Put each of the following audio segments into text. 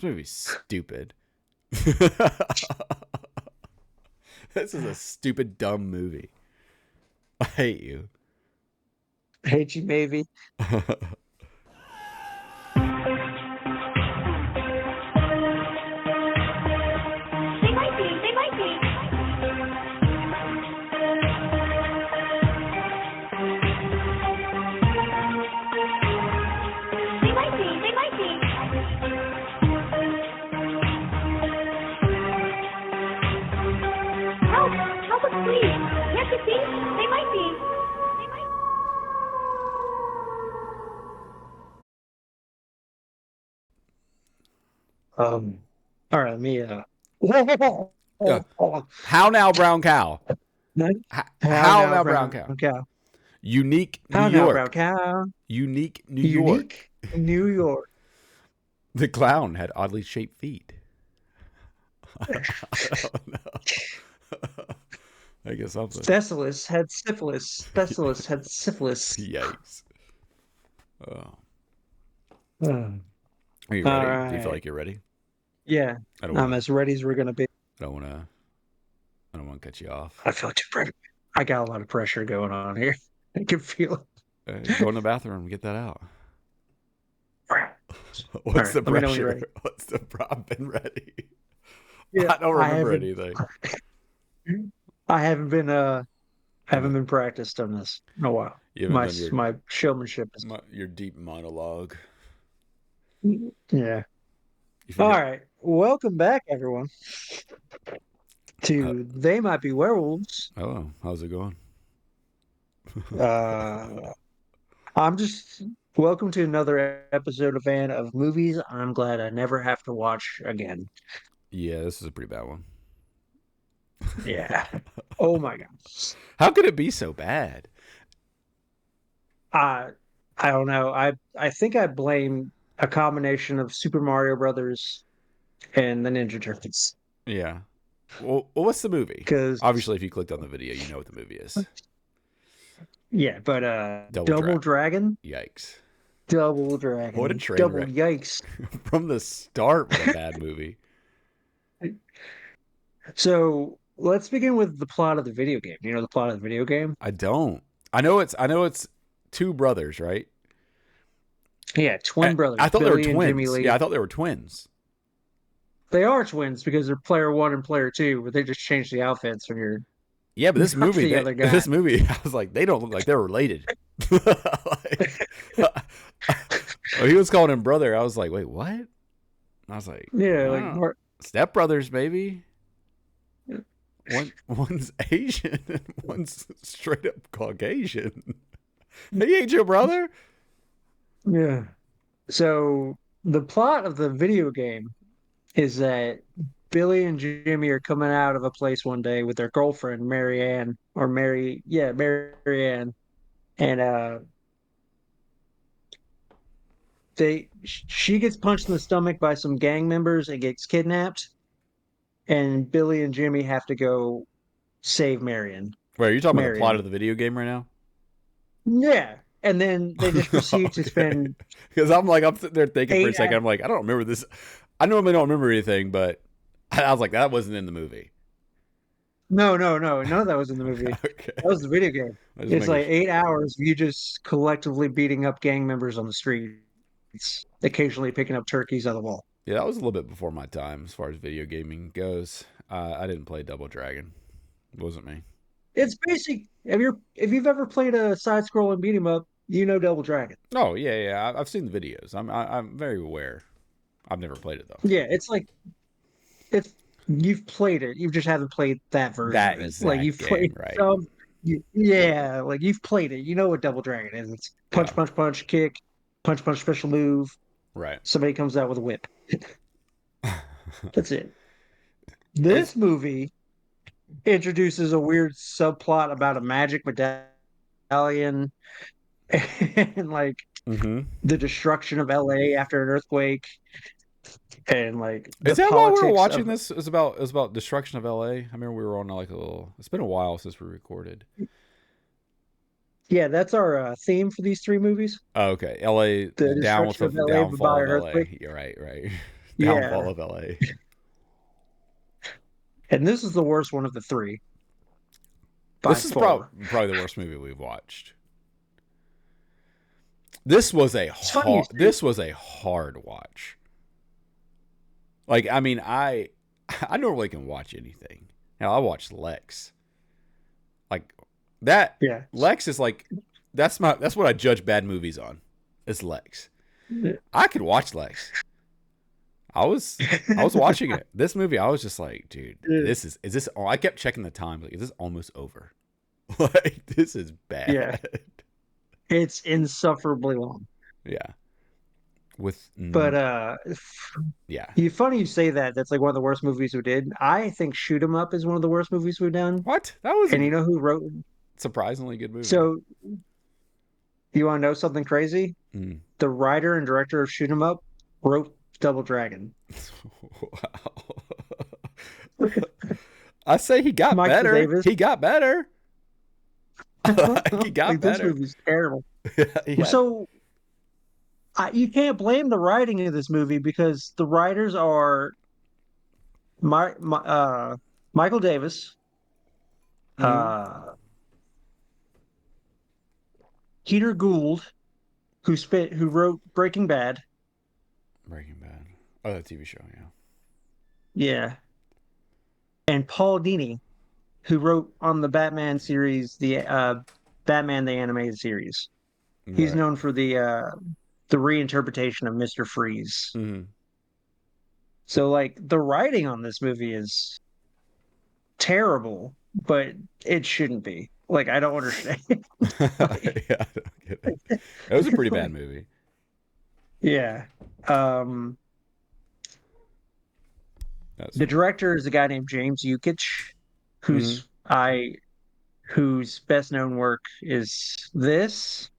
movie's stupid. This is a stupid, dumb movie. I hate you. I hate you, maybe. They might be. They might be. Help! Help us, please! Can't you see? They might be. They might. All right, let me How now, brown cow? How How now, now, brown cow? brown cow? Unique New How now, brown York. cow? Unique New York. Unique New York. The clown had oddly shaped feet. I don't know. I guess something. Thessalus had syphilis. Thessalus had syphilis. Yikes. Oh. Uh, Are you ready? All Do you feel right. like you're ready? Yeah, I don't I'm want as ready as we're gonna be. to cut you off. I feel too pressure. I got a lot of pressure going on here. I can feel it. Go in the bathroom, get that out. All What's the right, let me know when you're pressure? ready. What's the problem? Been ready. Yeah, I don't remember anything. I haven't been practiced on this in a while. You haven't My done my showmanship is your deep monologue. yeah. You All forget. right, welcome back, everyone, to They Might Be Werewolves. Oh, how's it going? Uh, I'm just welcome to another episode of movies I'm glad I never have to watch again. Yeah, this is a pretty bad one. Yeah. Oh my God. How could it be so bad? I I don't know. I think I blame a combination of Super Mario Brothers and the Ninja Turtles Yeah. Well, what's the movie? because Obviously, if you clicked on the video, you know what the movie is. yeah, but Double Double Dragon. Dragon, Yikes. Double What a Dragon, train Double wreck. Yikes. From the start, what a bad movie. So let's begin with the plot of the video game. You know the plot of the video game? I don't. I know it's two brothers, right? Yeah, twin I brothers, thought they were Billy and Jimmy twins. Lee. Yeah, I thought they were twins. They are twins because they're player one and player two, but they just changed the outfits when you're Yeah, but this not movie, the other guy. I was like, they don't look like they're related. Like, oh, he was calling him brother. I was like, wait, what? And I was like, Yeah, like oh, step brothers, baby. One's Asian and one's straight up Caucasian. He ain't your brother. yeah. So the plot of the video game is that Billy and Jimmy are coming out of a place one day with their girlfriend, Marianne, or Marianne, and she gets punched in the stomach by some gang members and gets kidnapped, and Billy and Jimmy have to go save Marion. Wait, are you talking about the plot Marion. of the video game right now? Yeah. And then they just proceed to Okay. spend Because I'm sitting there thinking for a eight second. I'm like, I don't remember this. I normally don't remember anything, but I was like, that wasn't in the movie. no, none of that was in the movie. Okay. That was the video game. I was just It's making like sure. 8 hours of you just collectively beating up gang members on the streets, occasionally picking up turkeys on the wall. Yeah, that was a little bit before my time as far as video gaming goes. I didn't play Double Dragon. It wasn't me. It's basic. If you've ever played a side-scrolling beat 'em up, you know Double Dragon. Oh yeah. I've seen the videos. I'm very aware. I've never played it though. Yeah, it's like it's you've played it. You just haven't played that version That of it. Like exact you've game, played right? some. Yeah, like you've played it. You know what Double Dragon is. It's Yeah, punch, kick, punch, special move. right. Somebody comes out with a whip. That's it. It's This movie introduces a weird subplot about a magic medallion and like mm-hmm. the destruction of LA after an earthquake and like Is the that why we were politics watching of this? It was about destruction of LA. I remember we were on like a little. It's been a while since we recorded. yeah, that's our theme for these three movies. Oh, okay, LA, The down with destruction the of LA by downfall an of LA. earthquake. You're right, right. Downfall Yeah. of LA. And this is the worst one of the three by This is far. probably the worst movie we've watched. This was a It's funny you hard. say This was a hard watch. Like, I mean, I normally can watch anything. Now I watched Lex. Like that. yeah. Lex is like that's what I judge bad movies on. Is Lex. I could watch Lex. I was watching it. This movie, I was just like, dude, is this? Oh, I kept checking the time. Like, is this almost over? Like, this is bad. Yeah. It's insufferably long. Yeah. With But yeah. funny you say that. That's like one of the worst movies we did. I think Shoot 'Em Up is one of the worst movies we've done. What? That was And a you know who wrote? surprisingly good movie. So you want to know something crazy? Mm. The writer and director of Shoot 'Em Up wrote Double Dragon. Wow. I say he got Michael better. Davis. He got better. He got Like, this better. movie's terrible. He had- So you can't blame the writing of this movie because the writers are Michael Davis, Mhm. Peter Gould, who wrote Breaking Bad. Breaking Bad. Oh, that TV show, yeah. Yeah. And Paul Dini, who wrote on the Batman series, the Batman the Animated Series. He's Right. known for the reinterpretation of Mr. Freeze. Mm-hmm. So like the writing on this movie is terrible, but it shouldn't be. Like I don't understand. Yeah, I don't get it. It was a pretty bad movie. Yeah. That's The director is a guy named James Yukich, Mhm. whose best known work is this,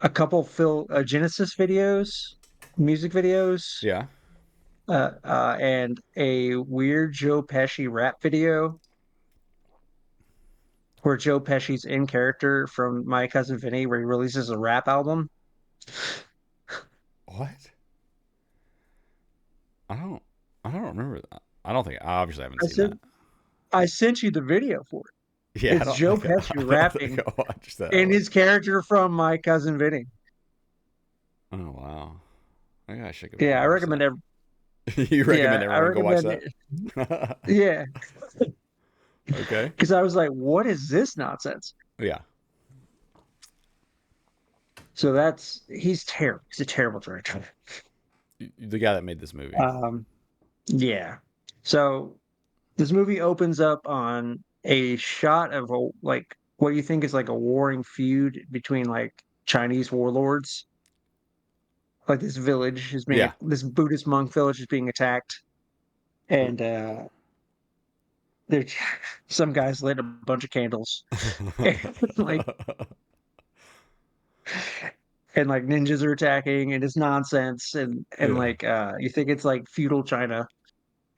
a couple Genesis videos, music videos, Yeah. and a weird Joe Pesci rap video where Joe Pesci's in character from My Cousin Vinny, where he releases a rap album. What? I don't remember that. I don't think I obviously haven't I seen said that. I sent you the video for it. Yeah, It's Joe Pesci I don't rapping think I watched that. and his character from My Cousin Vinny. Oh wow. I gotta check it. Yeah, I recommend every. You recommend Yeah, I everyone go watch recommend that? it. Yeah, Okay. because I was like, "What is this nonsense?" Yeah. So he's terrible. He's a terrible director. The guy that made this movie. Yeah. So this movie opens up on a shot of like what you think is like a warring feud between like Chinese warlords. Like Yeah. this Buddhist monk village is being attacked, and there some guys lit a bunch of candles, and like ninjas are attacking, and it's nonsense, and Yeah. like you think it's like feudal China,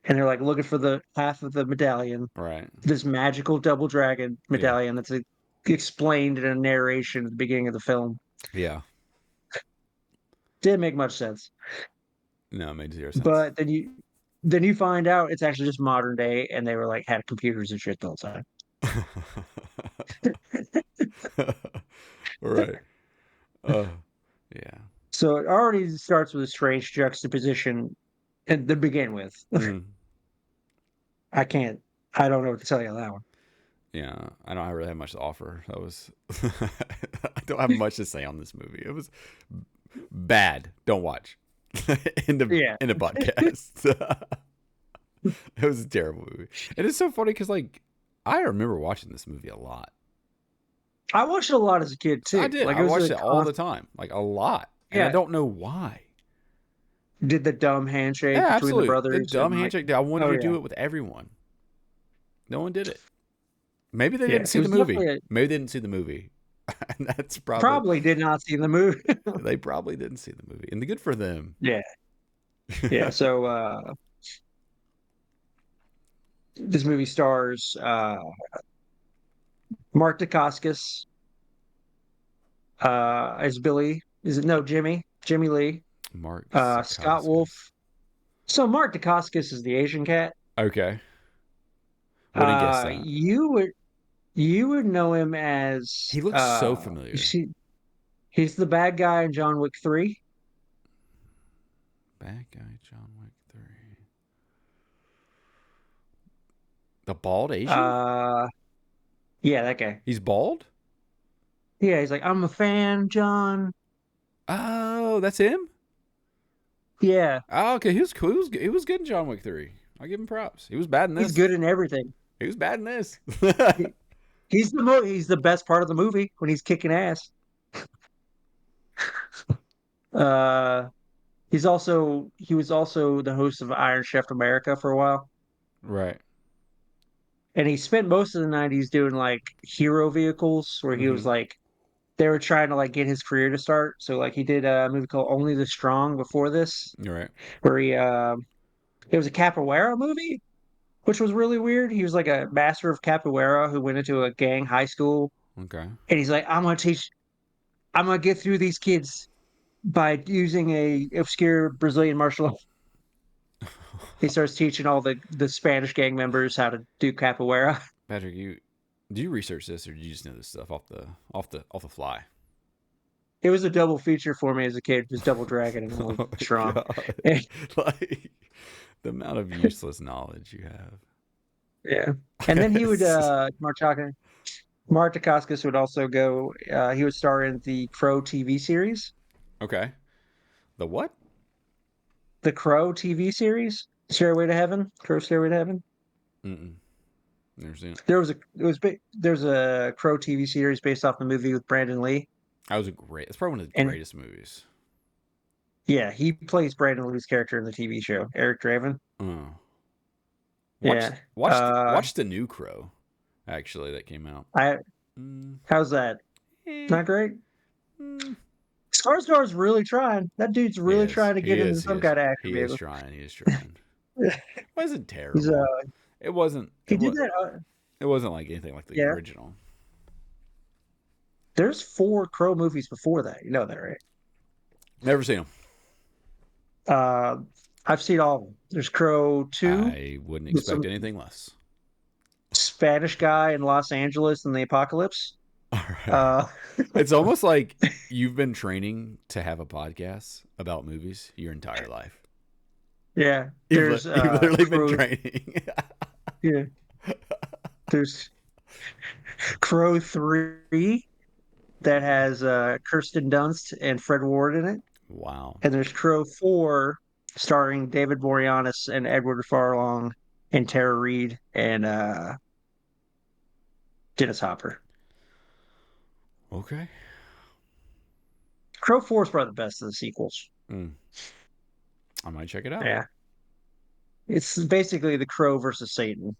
and they're like looking for the half of the medallion, Right. this magical double dragon Yeah. medallion that's explained in a narration at the beginning of the film. Yeah. Didn't make much sense. No, it made zero sense. But then you find out it's actually just modern day, and they were like had computers and shit the whole time. Right. Yeah. So it already starts with a strange juxtaposition to begin with. Mm. I don't know what to tell you on that one. Yeah, I don't really have much to offer. That was I don't have much to say on this movie. It was bad. Don't watch. in the podcast. It was a terrible movie. And it's so funny because like I remember watching this movie a lot. I watched it a lot as a kid too. I did. Like I watched it all the time, like a lot, and I Yeah. don't know why. Did the dumb handshake Yeah, between absolutely. the brothers. The dumb and, handshake. I wanted oh, to do yeah. it with everyone. No one did it. Maybe they Yeah, didn't see it the was movie. definitely Maybe they didn't see the movie. And that's probably did not see the movie. they probably didn't see the movie. And the good for them. Yeah. Yeah. So this movie stars Mark Dacascos as Billy. Is it no Jimmy? Jimmy Lee. Mark Scott Wolf. So Mark Dacascos is the Asian cat. Okay. Would have guessed Uh, that. you would you would know him as He looks so you familiar. see, he's the bad guy in John Wick 3. Bad guy, John Wick 3. The bald Asian? Uh, yeah, that guy. He's bald? Yeah, he's like, I'm a fan, John. Oh, that's him? Yeah, Oh, okay. He was cool. He was good in John Wick 3. I'll give him props. He was bad in he's this. good in everything. He was bad in this. He- he's the best part of the movie when he's kicking ass. Uh, he was also the host of Iron Chef America for a while, Right. and he spent most of the '90s doing like hero vehicles, where he was Mm-hmm. like they were trying to like get his career to start. So like he did a movie called Only the Strong before this, You're right. where it was a capoeira movie, which was really weird. He was like a master of capoeira who went into a gang high school, Okay. and he's like, I'm gonna get through these kids by using a obscure Brazilian martial art. He starts teaching all the Spanish gang members how to do capoeira. Patrick, do you research this or do you just know this stuff off the fly? It was a double feature for me as a kid, just Double Dragon and Oh Only my Strong. god. Like the amount of useless knowledge you Yeah. And then he would have. Mark Dacascos would also go he would star in the Crow TV series. Okay. The what? The Crow TV series, Stairway to Heaven, Crow Stairway to Heaven. Mm-mm. Never seen it. There's a Crow TV series based off the movie with Brandon Lee. That was a great. It's probably one of the And greatest movies. yeah, he plays Brandon Lee's character in the TV show, Eric Draven. Oh. Watch Yeah. watch watch the new Crow, actually, that came out. I Mm, how's that? eh, Not great? mm. Skarsgård's really trying. That dude's He really is. trying to He get into is. He some is. kind of action He is vehicle. trying. He is trying. It wasn't He's terrible. It wasn't. he It did was. that It wasn't like anything like the yeah. original. There's 4 Crow movies before that. You know that, right? Never seen him. Uh I've seen all of them. There's Crow 2 I wouldn't with expect some anything less. Spanish guy in Los Angeles in the apocalypse. All right. Uh It's almost like you've been training to have a podcast about movies your entire life. yeah. You've, There's you've literally been Crow training. yeah. There's Crow 3 that has Kirsten Dunst and Fred Ward in it. Wow. And there's Crow 4 starring David Boreanaz and Edward Furlong and Tara Reid and Dennis Hopper. Okay. Crow 4 is probably the best of the sequels. Mm. I might check it out. Yeah. It's basically the Crow versus Satan.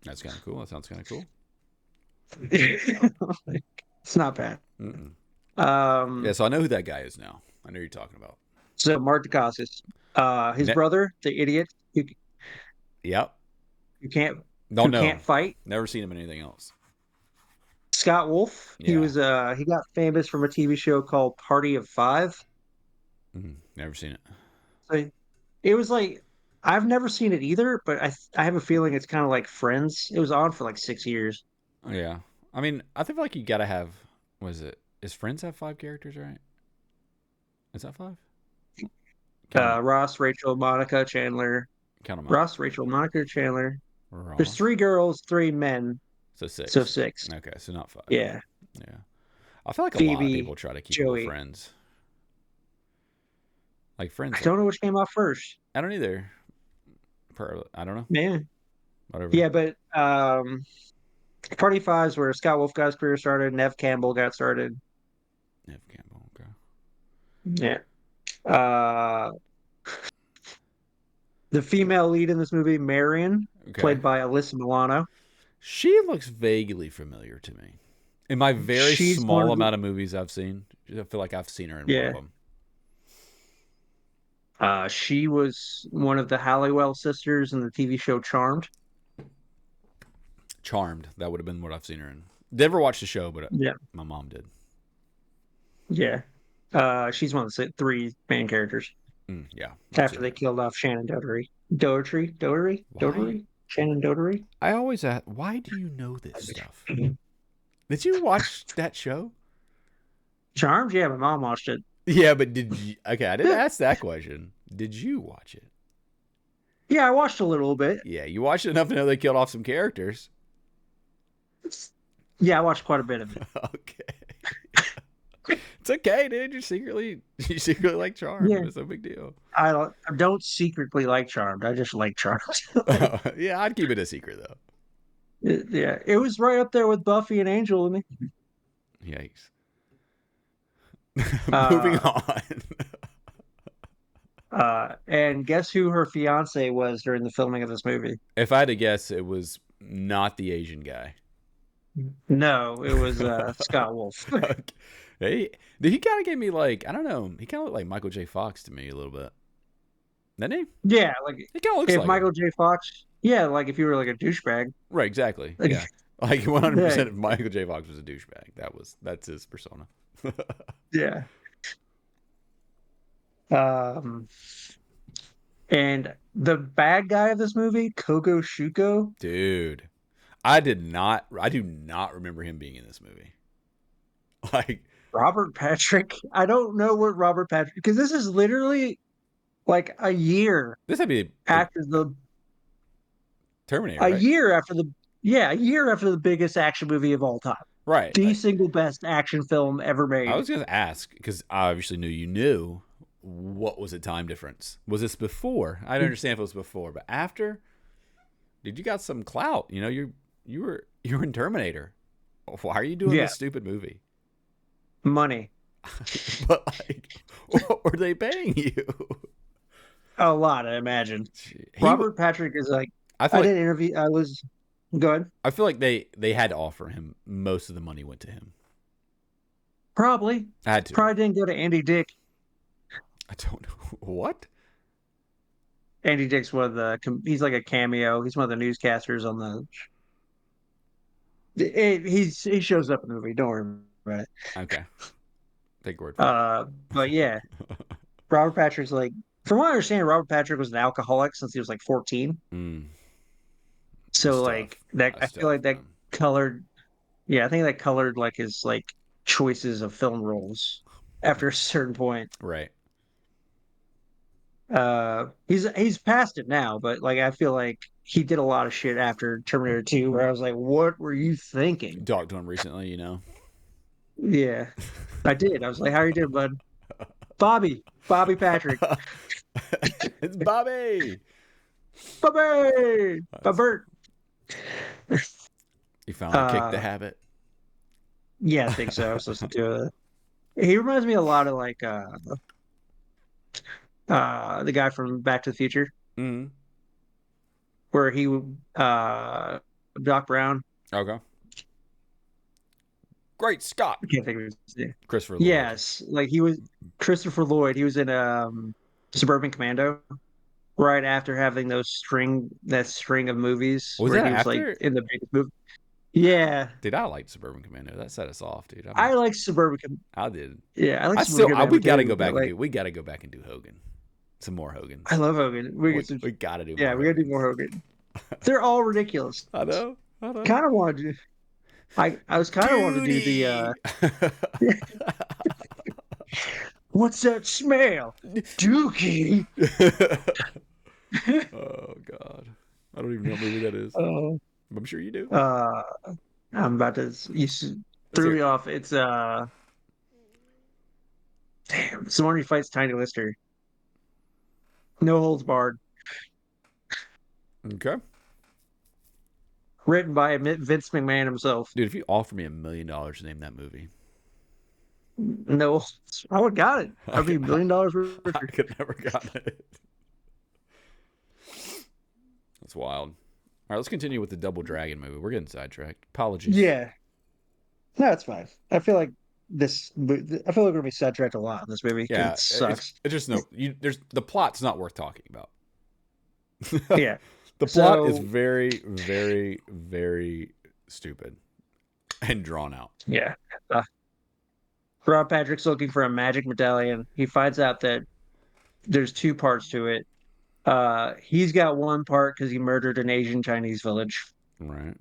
That's kind of cool. That sounds kind of cool. It's not bad. Mm-mm. Um, Yeah, so I know who that guy is now. I know who you're talking about. so Mark Dacascos, his brother, the idiot Yep. who can't Don't know. can't fight. Never seen him in anything else. Scott Wolf. He Yeah. was he got famous from a TV show called Party of Five. Never seen it. So it was like I've never seen it either, but I have a feeling it's kind of like Friends. It was on for like 6 years. Yeah. I mean, I feel like you gotta have. What is it? Is Friends have 5 characters, right? Is that 5? Ross, Rachel, Monica, Chandler. Count them out. Ross, Rachel, Monica, Chandler. Ross. There's 3 girls, 3 men, So 6. so 6. Okay, so not 5. Yeah. Yeah. I feel like a lot of Phoebe, people try to keep Joey. up with Friends. Like Friends. I don't know which came off first. I don't either. I don't know. Man. Whatever. Yeah, but Party Five is where Scott Wolf got his career started. Nev Campbell got started. Nev Campbell. Okay. Yeah. The female lead in this movie, Marion, Okay. played by Alyssa Milano. She looks vaguely familiar to me. In my very She's one small of the- amount of movies I've seen, I feel like I've seen her in one Yeah. of them. She was one of the Halliwell sisters in the TV show Charmed. Charmed. That would have been what I've seen her in. Never watched the show, but Yeah. my mom did. Yeah. She's one of the 3 main characters. Yeah. After they killed off Shannon Doherty. Doherty? Shannon Doherty? I always ask, why do you know this stuff? Did you watch that show? Charmed? Yeah, my mom watched it. Yeah, but did you? Okay, I didn't ask that question. Did you watch it? Yeah, I watched a little bit. Yeah, you watched it enough to know they killed off some characters. Yeah, I watched quite a bit of it. Okay. It's okay, dude. You secretly like Charmed. Yeah. It's no big deal. I don't secretly like Charmed. I just like Charmed. Yeah, I'd keep it a secret though. Yeah, it was right up there with Buffy and Angel and me. Yikes. Moving on. And guess who her fiance was during the filming of this movie? If I had to guess, it was not the Asian guy. No, it was Scott Wolf. Okay. He kind of gave me like, I don't know, he kind of looked like Michael J. Fox to me a little bit. That name? Yeah, like He kind of looks if like Michael him. J. Fox. Yeah, like if you were like a douchebag. Right, exactly. Yeah. Like 100% if Michael J. Fox was a douchebag. That's his persona. Yeah. And the bad guy of this movie, Kogo Shuko. Dude. I do not remember him being in this movie. Like Robert Patrick. I don't know what Robert Patrick, because this is literally like a year this would be after the Terminator. a Right? year after the biggest action movie of all time. Right. The single best action film ever made. I was going to ask because I obviously knew you knew. What was the time difference? Was this before? I don't understand if it was before, but after, dude, you got some clout. You know, you were in Terminator. Why are you doing this stupid movie? Money. But like, what were they paying you? A lot, I imagine. Robert Patrick is like. I didn't interview. Go ahead. I feel like they had to offer him. Most of the money went to him. Probably. I had to. Probably didn't go to Andy Dick. I don't know what. Andy Dick's he's like a cameo. He's one of the newscasters on he shows up in the movie. Don't worry about it. Okay. Take word for it. But yeah, Robert Patrick's like, from what I understand, Robert Patrick was an alcoholic since he was like 14. So like that, I feel like that colored. Yeah, I think that colored like his like choices of film roles after a certain point. Right. He's past it now, but like I feel like he did a lot of shit after Terminator 2 where I was like, what were you thinking? Talked to him recently, you know. Yeah. I did. I was like, how you doing, bud? Bobby Patrick. It's Bobby. Bobert. You finally kicked the habit. Yeah, I think so. I was supposed to do it. He reminds me a lot of like the guy from Back to the Future. Mm-hmm. Where he Doc Brown. Okay. Great Scott. I can't think of his name. Christopher Lloyd. Yes, like he was Christopher Lloyd. He was in Suburban Commando right after having that string of movies Was where that he was after? like in the biggest movie. Yeah. Dude, I liked Suburban Commando. That set us off, dude. I like Suburban Commando. I did. Yeah, I like Suburban Commando. We gotta go back we gotta go back and do Hogan. Some more Hogan. I love Hogan. We gotta do more. Yeah, we gotta do more Hogan. They're all ridiculous. I know. Kind of wanted to. I was kind of wanting to do the. What's that smell, Dookie? Oh God, I don't even know what movie that is. I'm sure you do. I'm about to. You threw me off. It's damn. It's the one where he fights Tiny Lister. No Holds Barred. Okay. Written by Vince McMahon himself. Dude, if you offer me $1 million to name that movie. No, I would got it. I'd be $1 million richer. I could never got it. That's wild. All right, let's continue with the Double Dragon movie. We're getting sidetracked. Apologies. Yeah. No, it's fine. I feel like we're gonna be sidetracked a lot in this movie. Yeah, it sucks. It's just the plot's not worth talking about. Yeah. The plot is very, very, very stupid and drawn out. Yeah. Rob Patrick's looking for a magic medallion. He finds out that there's two parts to it. He's got one part because he murdered an Asian Chinese village. Right.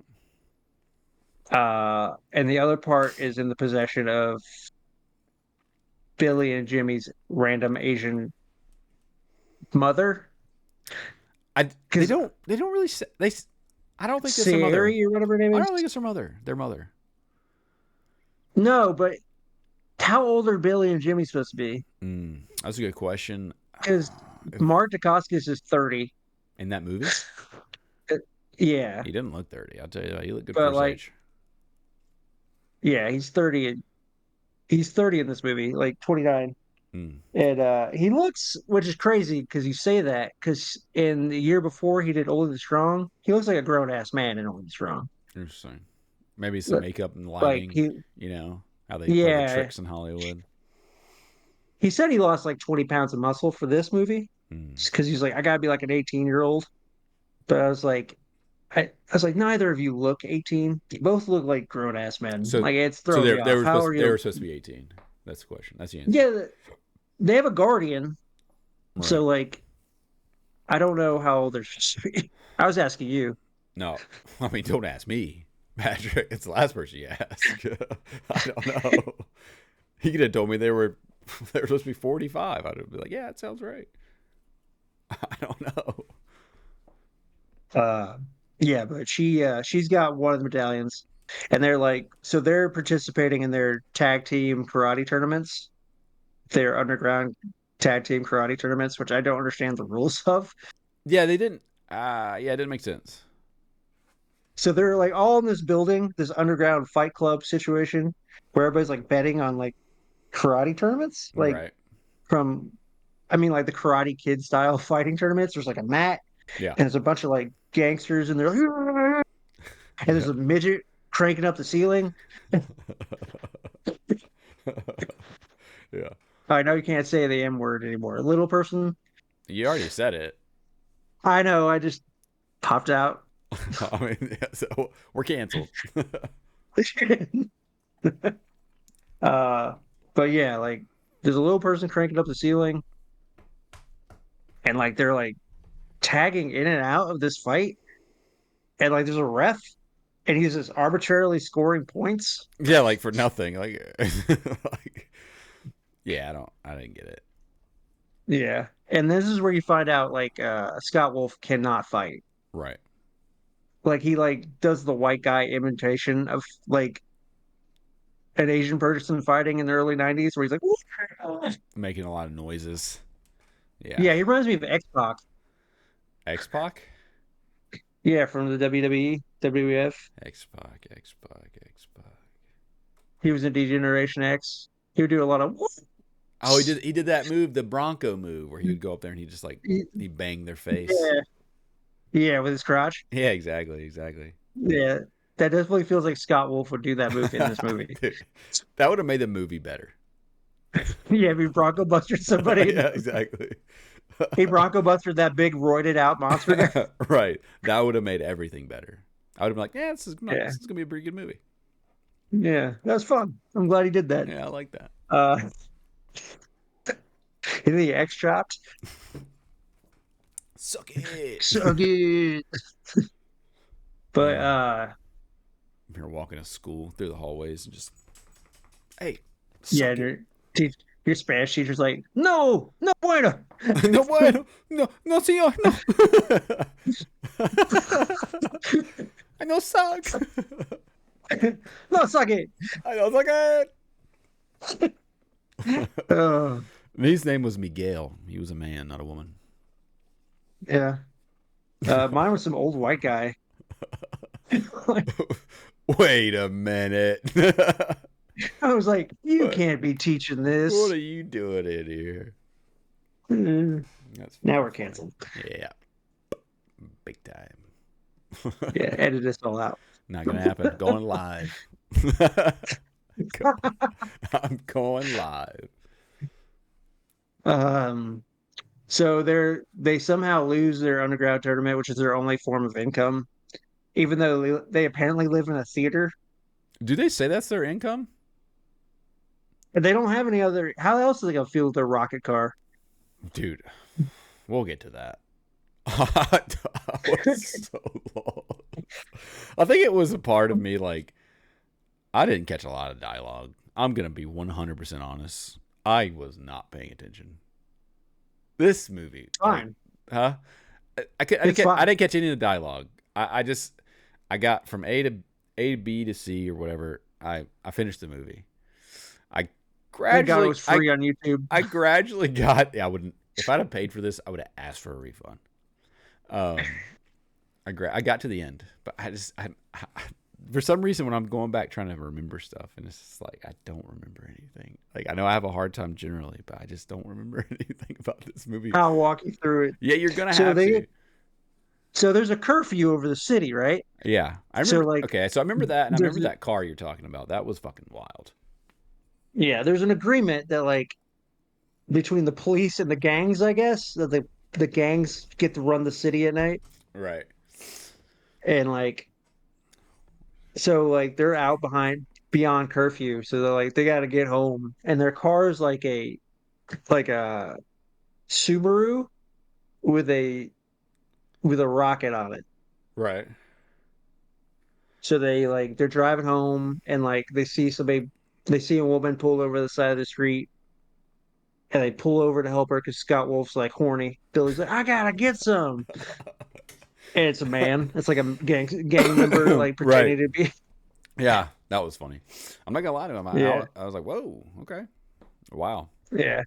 And the other part is in the possession of Billy and Jimmy's random Asian mother. They don't really say, I don't think it's their mother. Sari or whatever her name I is. don't think it's their mother. Their mother. No, but how old are Billy and Jimmy supposed to be? That's a good question. Because Mark Dacascos is 30. In that movie? Yeah. He didn't look 30. I'll tell you that. He looked good But for his age. Yeah, he's 30. He's 30 in this movie, like 29. And he looks, which is crazy because you say that, because in the year before he did Old and Strong, he looks like a grown ass man in Old and Strong. Interesting. Maybe some makeup and lighting. You know how they play the tricks in Hollywood. He said he lost like 20 pounds of muscle for this movie because he's like, I gotta be like an 18-year-old. But I was like, neither of you look 18. You both look like grown ass men. So, like it's throwing me off. They were supposed to be 18. That's the question. That's the answer. Yeah, they have a guardian. Right. So like, I don't know how old they're supposed to be. I was asking you. No, I mean, don't ask me, Patrick. It's the last person you ask. I don't know. He could have told me they were supposed to be 45. I'd be like, yeah, that sounds right. I don't know. Yeah, but she's got one of the medallions, and they're participating in their tag team karate tournaments. Their underground tag team karate tournaments, which I don't understand the rules of. Yeah, they didn't. Yeah, it didn't make sense. So they're like all in this building, this underground fight club situation, where everybody's like betting on like karate tournaments, like right. like the Karate Kid style fighting tournaments. There's like a mat, yeah, and there's a bunch of like gangsters, and they're like, and there's a midget cranking up the ceiling. Yeah. I know you can't say the M word anymore. Little person. You already said it. I know. I just popped out. I mean, yeah, so we're canceled. But yeah, like there's a little person cranking up the ceiling, and like they're like tagging in and out of this fight, and like there's a ref, and he's just arbitrarily scoring points. Yeah, like for nothing. Like, yeah, I didn't get it. Yeah, and this is where you find out like Scott Wolf cannot fight. Right. Like he like does the white guy imitation of like an Asian person fighting in the early 90s where he's like making a lot of noises. Yeah. Yeah, he reminds me of X-Pac. X-Pac? Yeah, from the WWE, WWF. X-Pac. He was in D-Generation X. He would do a lot of Oh, he did that move, the Bronco move, where he would go up there and he just like he banged their face. Yeah, with his crotch. Yeah, exactly. Yeah. That definitely feels like Scott Wolf would do that move in this movie. Dude, that would have made the movie better. Yeah, he Bronco busted somebody. Yeah, exactly. He Bronco busted that big roided out monster guy. Right. That would have made everything better. I would have been like, yeah, this is going to be a pretty good movie. Yeah, that was fun. I'm glad he did that. Yeah, I like that. In the X chopped. Suck it. Suck it. But you're walking to school through the hallways and just, hey. Yeah, your Spanish teacher's like, no bueno. No bueno. No, señor, no. I know suck. No, suck it. I know suck it. His name was Miguel. He was a man, not a woman. Yeah. Mine was some old white guy. Wait a minute. I was like, you can't be teaching this. What are you doing in here? Now we're canceled. Yeah. Big time. Yeah, edit this all out. Not going to happen. Going live. I'm going live. So they somehow lose their underground tournament, which is their only form of income, even though they apparently live in a theater. Do they say that's their income? And they don't have any other. How else are they gonna fuel their rocket car? Dude, we'll get to that. I was so lost. I think it was a part of me, like, I didn't catch a lot of dialogue. I'm going to be 100% honest. I was not paying attention. This movie. Fine. Like, huh? I didn't catch any of the dialogue. I got from A to B to C or whatever. I finished the movie. I Thank God it gradually was free on YouTube. I gradually got. Yeah, I wouldn't. If I'd have paid for this, I would have asked for a refund. I got to the end, but I for some reason when I'm going back trying to remember stuff, and it's just like I don't remember anything. Like I know I have a hard time generally, but I just don't remember anything about this movie. I'll walk you through it. Yeah, you're gonna have to. So there's a curfew over the city, right? Yeah, I remember. So okay, so I remember that, and I remember that car you're talking about. That was fucking wild. Yeah, there's an agreement that like between the police and the gangs, I guess, that the gangs get to run the city at night. Right. And like, so like they're out beyond curfew, so they're like they got to get home, and their car is like a Subaru with a rocket on it. Right. So they're driving home, and like they see a woman pulled over the side of the street, and they pull over to help her because Scott Wolf's like horny. Billy's like, I gotta get some. And it's a man. It's like a gang member, like pretending to be. Yeah, that was funny. I'm not gonna lie to him. I was like, whoa, okay, wow. Yeah,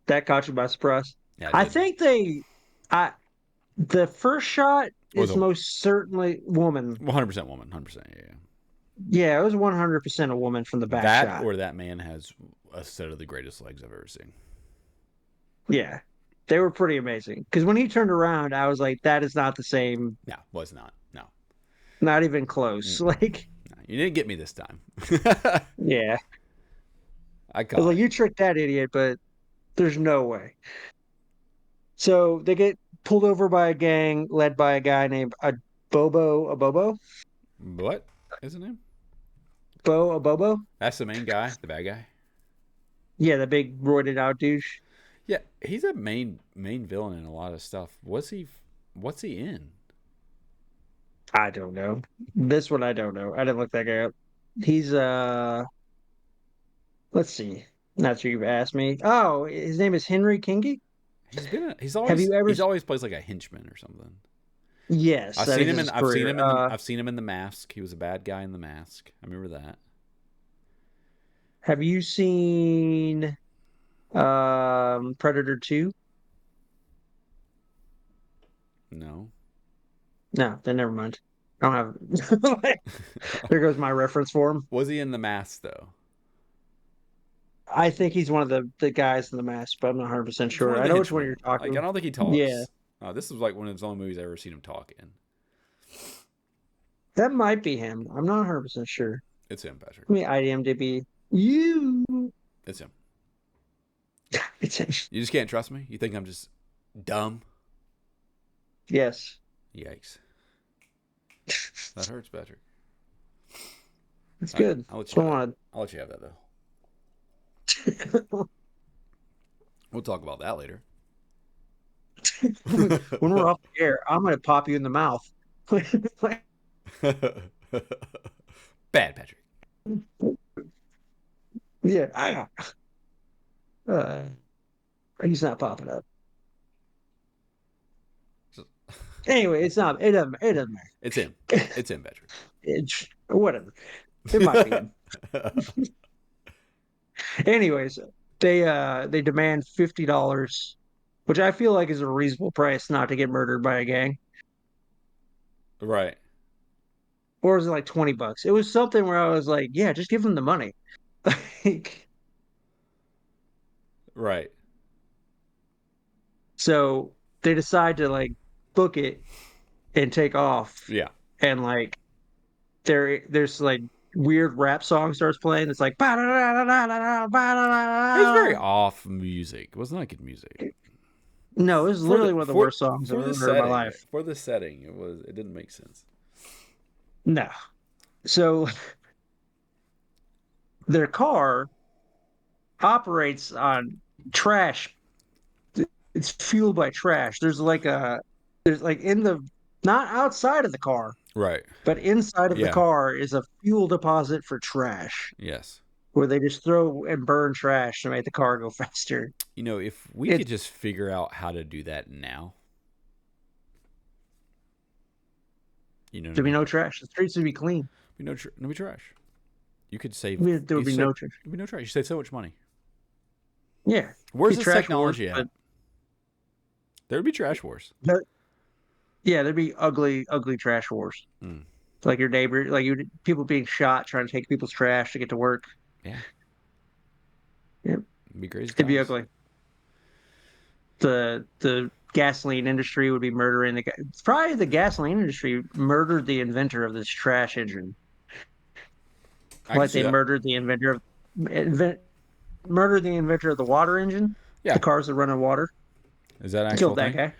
that caught you by surprise. Yeah, I think the first shot is most certainly woman. 100% woman. 100%. Yeah. Yeah, it was 100% a woman from the back shot. That or that man has a set of the greatest legs I've ever seen. Yeah. They were pretty amazing. Because when he turned around, I was like, that is not the same. No, was not. No. Not even close. Mm-mm. Like, no, you didn't get me this time. Yeah. I was like, you tricked that idiot, but there's no way. So they get pulled over by a gang led by a guy named Abobo. What is his name? Abobo. That's the main guy, the bad guy. Yeah, the big roided out douche. Yeah, he's a main villain in a lot of stuff. What's he in? I don't know. This one I don't know. I didn't look that guy up. He's let's see. Not sure you've asked me. Oh, his name is Henry Kingi. He's always plays like a henchman or something. Yes, I've seen him in The Mask. He was a bad guy in The Mask. I remember that. Have you seen Predator 2? No. No, then never mind. I don't have there goes my reference for him. Was he in The Mask though? I think he's one of the guys in The Mask, but I'm not 100% sure. I know which one you're talking about. I don't think he talks. Yeah. This is like one of his only movies I've ever seen him talk in. That might be him. I'm not 100% sure. It's him, Patrick. Let me IMDb. You. It's him. It's him. You just can't trust me? You think I'm just dumb? Yes. Yikes. That hurts, Patrick. It's good. I'll let you have that, though. We'll talk about that later. When we're off the air, I'm going to pop you in the mouth. Bad, Patrick. Yeah. He's not popping up. Anyway, it's not. It doesn't matter. It's him. It's him, Patrick. It's whatever. It might be him. Anyways, they demand $50, which I feel like is a reasonable price not to get murdered by a gang. Right. Or was it like $20? It was something where I was like, yeah, just give them the money. Like, right. So they decide to like book it and take off. Yeah. And like there's like weird rap song starts playing. It's like it's very off music. It wasn't like good music. No, it was literally one of the worst songs I've ever heard in my life. For the setting, it didn't make sense. No. So their car operates on trash it's fueled by trash. There's like in the not outside of the car, Right. but inside of the Yeah. car is a fuel deposit for trash Yes. where they just throw and burn trash to make the car go faster. You know, if we It could just figure out how to do that now, you know what I There'd be mean? no trash. The streets would be clean. No trash. You could save. There would be no trash. There'd be no trash. You save so much money. Yeah. Where's Be this trash technology wars, at? There'd be trash wars. yeah, there'd be ugly, ugly trash wars. Mm. Like your neighbor, people being shot trying to take people's trash to get to work. Yeah. Yep. It'd be crazy. It'd be times. ugly. The gasoline industry would be murdering the guy. Probably the gasoline industry murdered the inventor of this trash engine. Like they murdered the inventor of the water engine. Yeah. The cars that run on water. Is that actual Killed that thing? guy.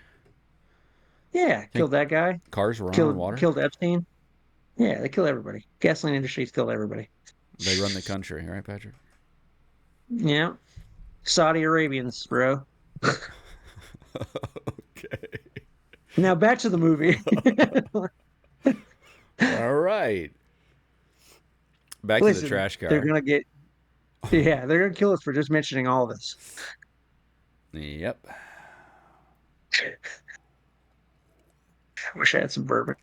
Yeah, killed that guy. Cars run on water? Killed Epstein. Yeah, they kill everybody. Gasoline industry's killed everybody. They run the country, right, Patrick? Yeah. Saudi Arabians, bro. Okay. Now back to the movie. All right. Back to the trash car. They're gonna get they're gonna kill us for just mentioning all this. Yep. I wish I had some bourbon.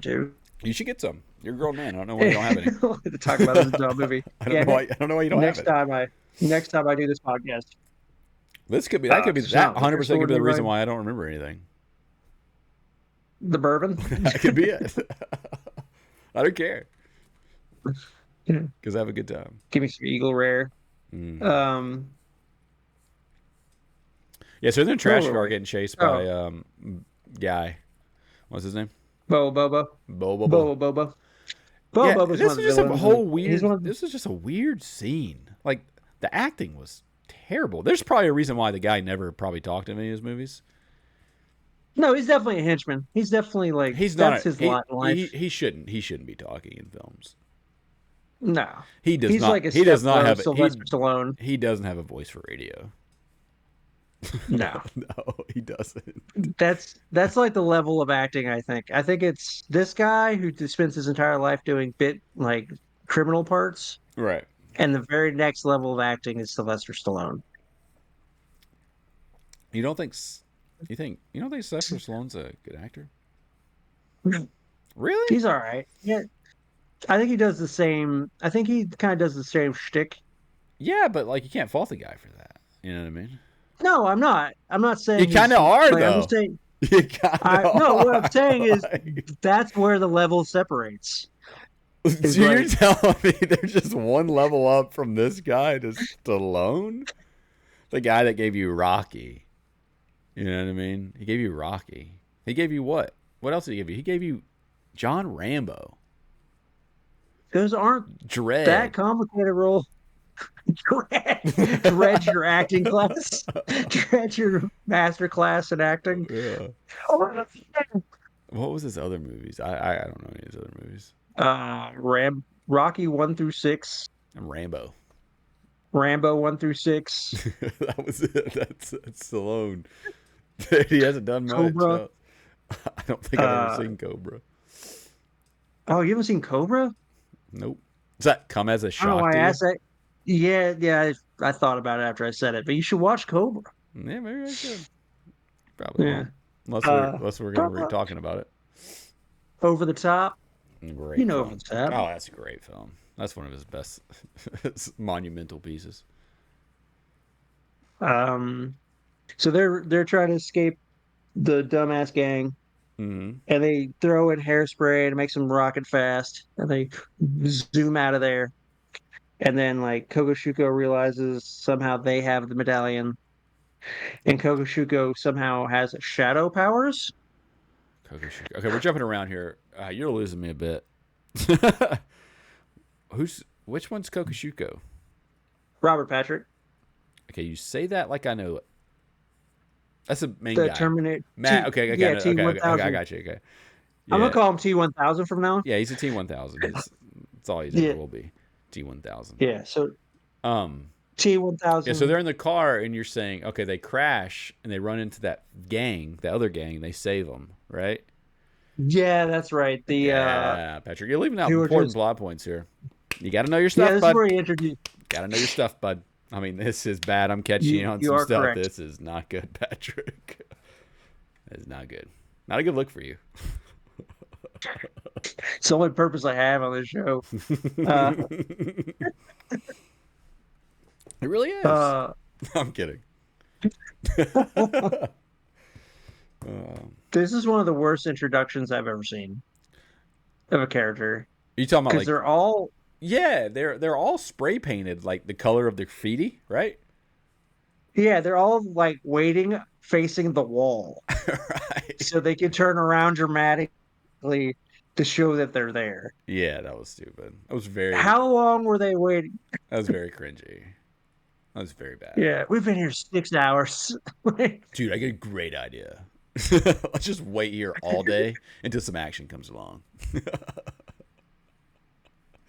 Too. You should get some. You're a grown man. I don't know why you don't have any. To talk about this dumb movie. I don't know why you don't have it. Next time I do this podcast. That could be that 100% could be the reason why I don't remember anything. The bourbon? That could be it. I don't care. Yeah. Because I have a good time. Give me some Eagle Rare. Mm. Yeah, so they're in a trash car getting chased by guy. What's his name? Bobo. Yeah, this is just a whole weird. This is just a weird scene. Like the acting was terrible. There's probably a reason why the guy never probably talked in any of his movies. No, he's definitely a henchman. He's definitely like that's his lot in life. He shouldn't be talking in films. No, he does he's not. Like a he does not have Sylvester Stallone. He doesn't have a voice for radio. No, no, he doesn't. That's like the level of acting. I think it's this guy who spends his entire life doing like criminal parts, right? And the very next level of acting is Sylvester Stallone. You don't think Sylvester Stallone's a good actor? No. Really? He's all right. Yeah, I think he does the same. I think he kind of does the same shtick. Yeah, but like you can't fault the guy for that. You know what I mean? No, I'm not. I'm not saying you kind of are like, though. I'm just saying, you kind of no, what I'm saying is that's where the level separates. So you're telling me there's just one level up from this guy to Stallone? The guy that gave you Rocky. You know what I mean? He gave you Rocky. He gave you what? What else did he give you? He gave you John Rambo. Those aren't Dredd. That complicated role. Dread your acting class. Dread your master class in acting. Yeah. What was his other movies? I don't know any of his other movies. Rocky 1 through 6. And Rambo 1 through 6. That was it. That's Stallone. He hasn't done much. Cobra. No. I don't think I've ever seen Cobra. Oh, you haven't seen Cobra? Nope. Does that come as a shock? I don't know why to I you? asked that. Yeah. I thought about it after I said it, but you should watch Cobra. Yeah, maybe I should. Probably. Yeah. Unless we're going to be talking about it. Over the Top. Great. You know film. Over the Top. Oh, that's a great film. That's one of his best monumental pieces. So they're trying to escape the dumbass gang, Mm-hmm. and they throw in hairspray to make them rocket fast, and they zoom out of there. And then like Kokoshuko realizes somehow they have the medallion, and Kokoshuko somehow has shadow powers. Kokoshuko. Okay, we're jumping around here. You're losing me a bit. Which one's Kokoshuko? Robert Patrick. Okay, you say that like I know it. That's the main The guy. Terminator. Matt. Okay, I got it. Okay, I got you. Okay. Yeah. I'm gonna call him T-1000 from now on. Yeah, he's a T-1000. That's all he's ever will be. T-1000. Yeah. So. T-1000. Yeah, so they're in the car, and you're saying, okay, they crash, and they run into that gang, the other gang, and they save them, right? Yeah, that's right. Yeah, Patrick, you're leaving out who are important just plot points here. You got to know your yeah. stuff, This is bud. where he introduced Got to know your stuff, bud. I mean, this is bad. I'm catching you on you some are stuff. correct. This is not good, Patrick. It's not good. Not a good look for you. It's the only purpose I have on this show. Uh, It really is. uh, I'm kidding. this is one of the worst introductions I've ever seen of a character You talking about because like? they're all Yeah, they're all spray painted like the color of the graffiti, right? they're all like waiting facing the wall Right. so they can turn around dramatically to show that they're there. Yeah, that was stupid. That was very. How long were they waiting? That was very cringy. That was very bad. Yeah, we've been here 6 hours. Dude, I get a great idea. Let's just wait here all day until some action comes along.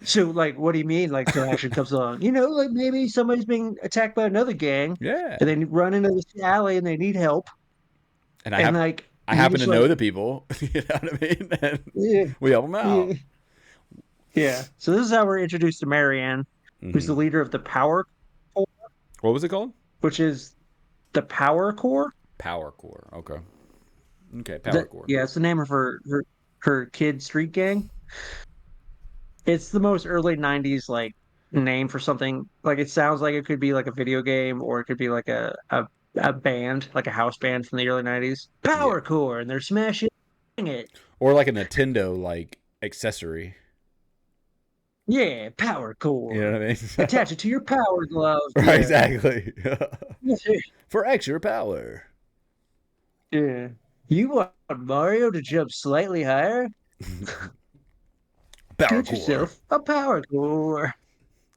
So, like, what do you mean? Like, some action comes along? Like maybe somebody's being attacked by another gang, Yeah. and they run into this alley and they need help, And and like I you happen just, to know like, the people. You know what I mean? And yeah, we help them out. yeah, yeah. So this is how we're introduced to Marianne, who's the Mhm. leader of the Power Corps, What was it called? which is the Power Corps. Power Core. Okay. Okay, Power Core. Yeah, it's the name of her kid street gang. It's the most early '90s like name for something. Like it sounds like it could be like a video game or it could be like a band, like a house band from the early '90s. Yeah. Power Core, and they're smashing it. Or like a Nintendo like accessory. Yeah, Power Core. You know what I mean? Attach it to your power glove. Right, Yeah. exactly. For extra power. Yeah. You want Mario to jump slightly higher? Power Get Core. yourself a Power Core.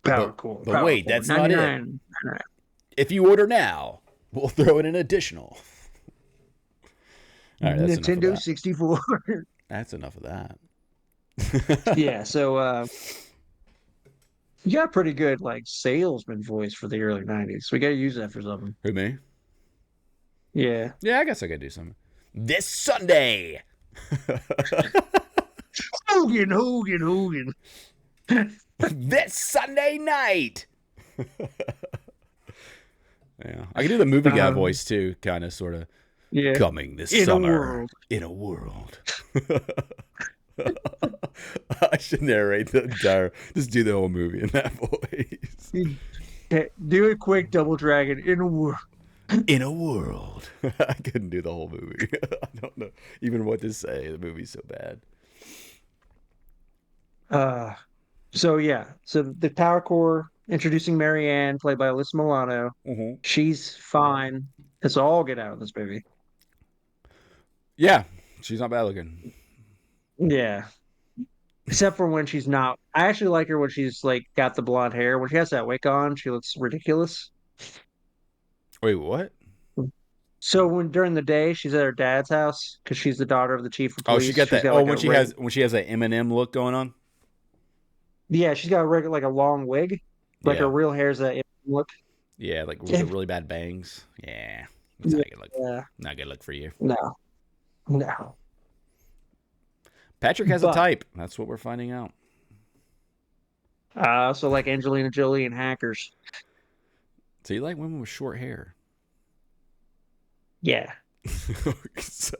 Power Core. But Power wait, Core, that's not it. 99. If you order now, we'll throw in an additional. All right, that's enough of Nintendo that. 64. That's enough of that. Yeah, so you got a pretty good like salesman voice for the early '90s. We got to use that for something. Who, me? Yeah. Yeah, I guess I could do something. This Sunday. Hogan. This Sunday night. Yeah, I can do the movie guy voice too, kind of, sort of. Yeah. Coming this In a summer world. in a world. I should narrate the entire. Just do the whole movie in that voice. Do a quick double dragon in a world. In a world. I couldn't do the whole movie. I don't know even what to say. The movie's so bad. So the Power Core introducing Marianne, played by Alyssa Milano. Mm-hmm. She's fine. It's all get out of this movie. Yeah, she's not bad looking. Yeah. Except for when she's not. I actually like her when she's like got the blonde hair. When she has that wig on, she looks ridiculous. Wait, what? So during the day she's at her dad's house because she's the daughter of the chief of Oh, police. she got that. Got, Oh, like, when she has that Eminem look going on. Yeah, she's got a regular like a long wig, like Yeah. her real hair's that Eminem look. Yeah, like with the really bad bangs. Yeah, it's not a good look. Yeah, Not a good look for you. no. Patrick has a But- type. That's what we're finding out. So like Angelina Jolie and Hackers. So you like women with short hair? Yeah. so,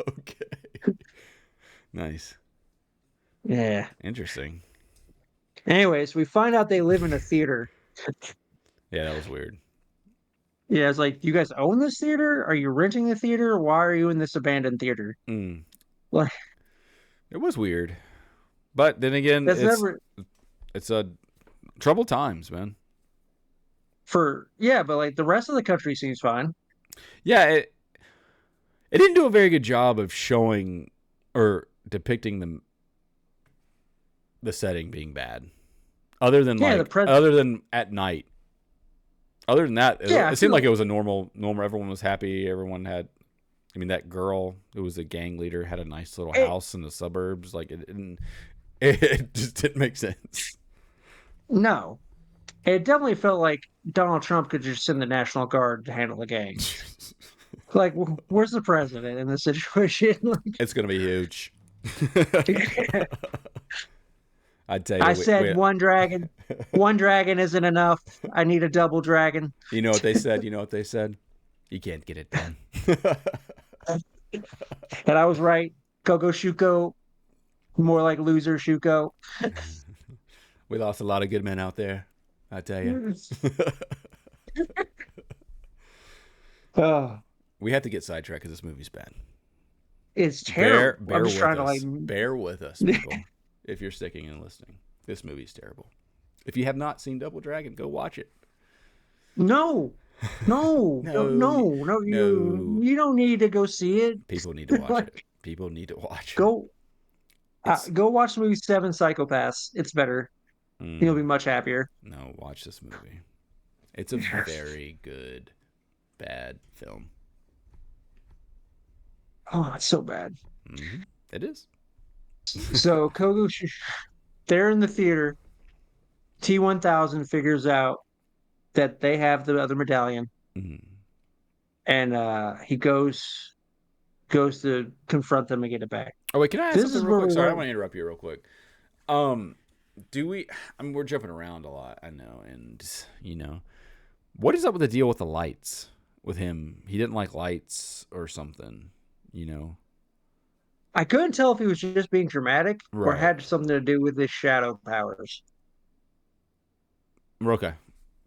okay. Nice. Yeah. Interesting. Anyways, we find out they live in a theater. Yeah, that was weird. Yeah, it's like, you guys own this theater? Are you renting the theater? Why are you in this abandoned theater? Mm. Like, It was weird. But then again, that's it's a troubled times, man. but like the rest of the country seems fine. Yeah, it didn't do a very good job of showing or depicting the setting being bad. Other than other than at night. Other than that, it seemed like it was a normal. Everyone was happy. Everyone had. I mean, that girl who was a gang leader had a nice little house in the suburbs. Like it just didn't make sense. No, It definitely felt like Donald Trump could just send the National Guard to handle the gang. Like, where's the president in this situation? It's gonna be huge. Like, I tell I you, said one dragon. One dragon isn't enough. I need a double dragon. You know what they said? You know what they said? You can't get it done. And I was right. Coco Shuko, more like loser Shuko. We lost a lot of good men out there. I tell you. Oh, We have to get sidetracked because this movie's bad. it's terrible. Bear I'm just with trying us. to like. Bear with us, people. If you're sticking and listening, this movie's terrible. If you have not seen Double Dragon, go watch it. No, no, no. You don't need to go see it. People need to watch it. People need to watch it. Go watch the movie Seven Psychopaths. It's better. You'll be much happier. No, watch this movie. It's a very good, bad film. Oh, it's so bad. Mm-hmm. It is. So they're in the theater. T-1000 figures out that they have the other medallion, and he goes to confront them and get it back. Oh wait, can I ask something real quick? Sorry, I want to to interrupt you real quick. Do we? I mean, we're jumping around a lot, I know, and what is up with the deal with the lights with him? He didn't like lights or something, I couldn't tell if he was just being dramatic or Right. had something to do with his shadow powers. Okay,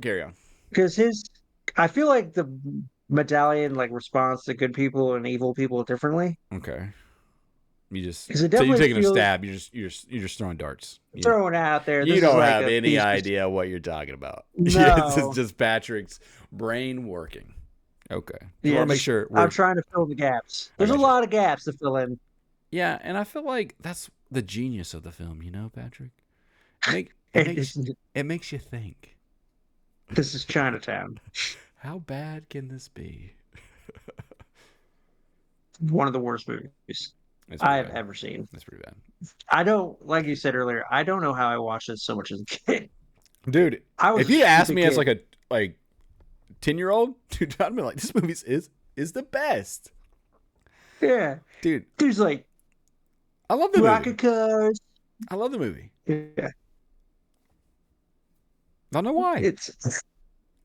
carry on. Because I feel like the medallion like responds to good people and evil people differently. Okay, you just 'Cause it so you're definitely taking a feels- stab. You're just throwing darts. Throwing it out there. You This don't is like have a any piece of- idea what you're talking about. No. It's just Patrick's brain working. Okay. Yeah, want to make sure I'm trying to fill the gaps. There's a gotcha. lot of gaps to fill in. Yeah, and I feel like that's the genius of the film, Patrick. It makes you think. This is Chinatown. How bad can this be? One of the worst movies I've ever seen. That's pretty bad. I don't, like you said earlier, I don't know how I watched this so much as a kid. Dude, I if you asked me as like a 10-year-old, dude, I'd be like, this movie is the best. Yeah. Dude. There's like I love the rocket movie. cars. I love the movie. Yeah. Don't know why.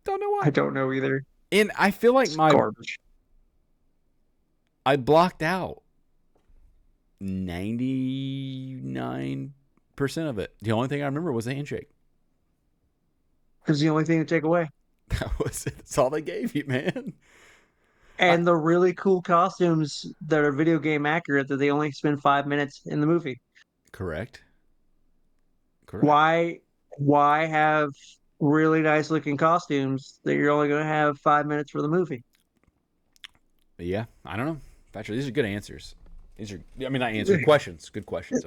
Don't know why. I don't know either. And I feel like garbage. I blocked out 99% of it. The only thing I remember was the handshake. It's the only thing to take away. That was it. That's all they gave you, man. And the really cool costumes that are video game accurate that they only spend 5 minutes in the movie. Correct. Why have really nice looking costumes that you're only going to have 5 minutes for the movie? Yeah, I don't know. Patrick, these are good answers. Not answers, questions. Good questions.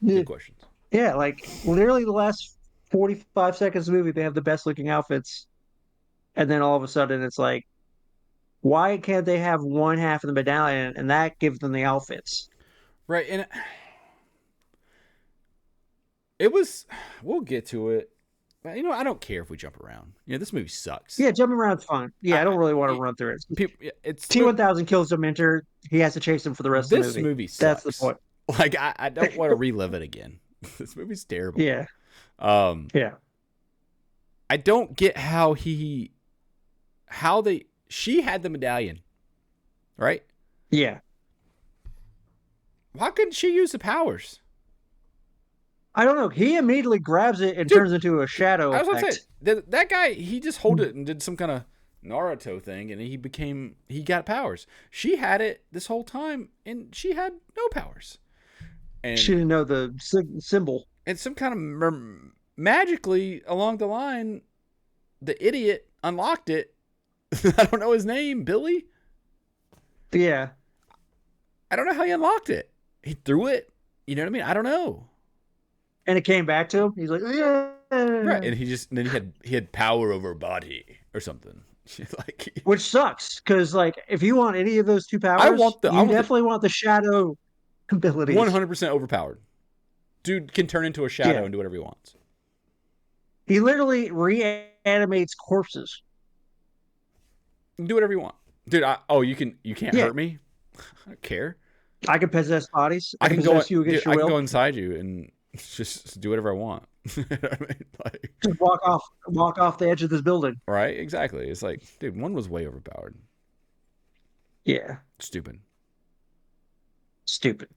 Good questions. Yeah, like literally the last 45 seconds of the movie, they have the best looking outfits. And then all of a sudden it's like, why can't they have one half of the medallion and that gives them the outfits? Right, and it was, we'll get to it. But, I don't care if we jump around. This movie sucks. Yeah, jumping around's fun. Yeah, I don't really want to run through it. It's T-1000 kills Dementor. He has to chase him for the rest of the movie. This movie sucks. That's the point. Like, I don't want to relive it again. This movie's terrible. Yeah. Yeah. I don't get how she had the medallion, right? Yeah. Why couldn't she use the powers? I don't know. He immediately grabs it and turns into a shadow I was effect. gonna say, that guy, he just held it and did some kind of Naruto thing, and he got powers. She had it this whole time, and she had no powers. And she didn't know the symbol. And some kind of magically along the line, the idiot unlocked it. I don't know his name, Billy. Yeah. I don't know how he unlocked it. He threw it. You know what I mean? I don't know. And it came back to him. He's like, yeah. Right, and he had power over body or something. Which sucks, because if you want any of those two powers, you definitely want the shadow abilities. 100% overpowered. Dude can turn into a shadow and do whatever he wants. He literally reanimates corpses. Do whatever you want, dude. You can't hurt me. I don't care. I can possess bodies. I I can can go, possess you against dude, your I can will. go inside you and just do whatever I want. You know what I mean? Like, Just walk off the edge of this building. right? Exactly. It's like, dude, one was way overpowered. Yeah, Stupid.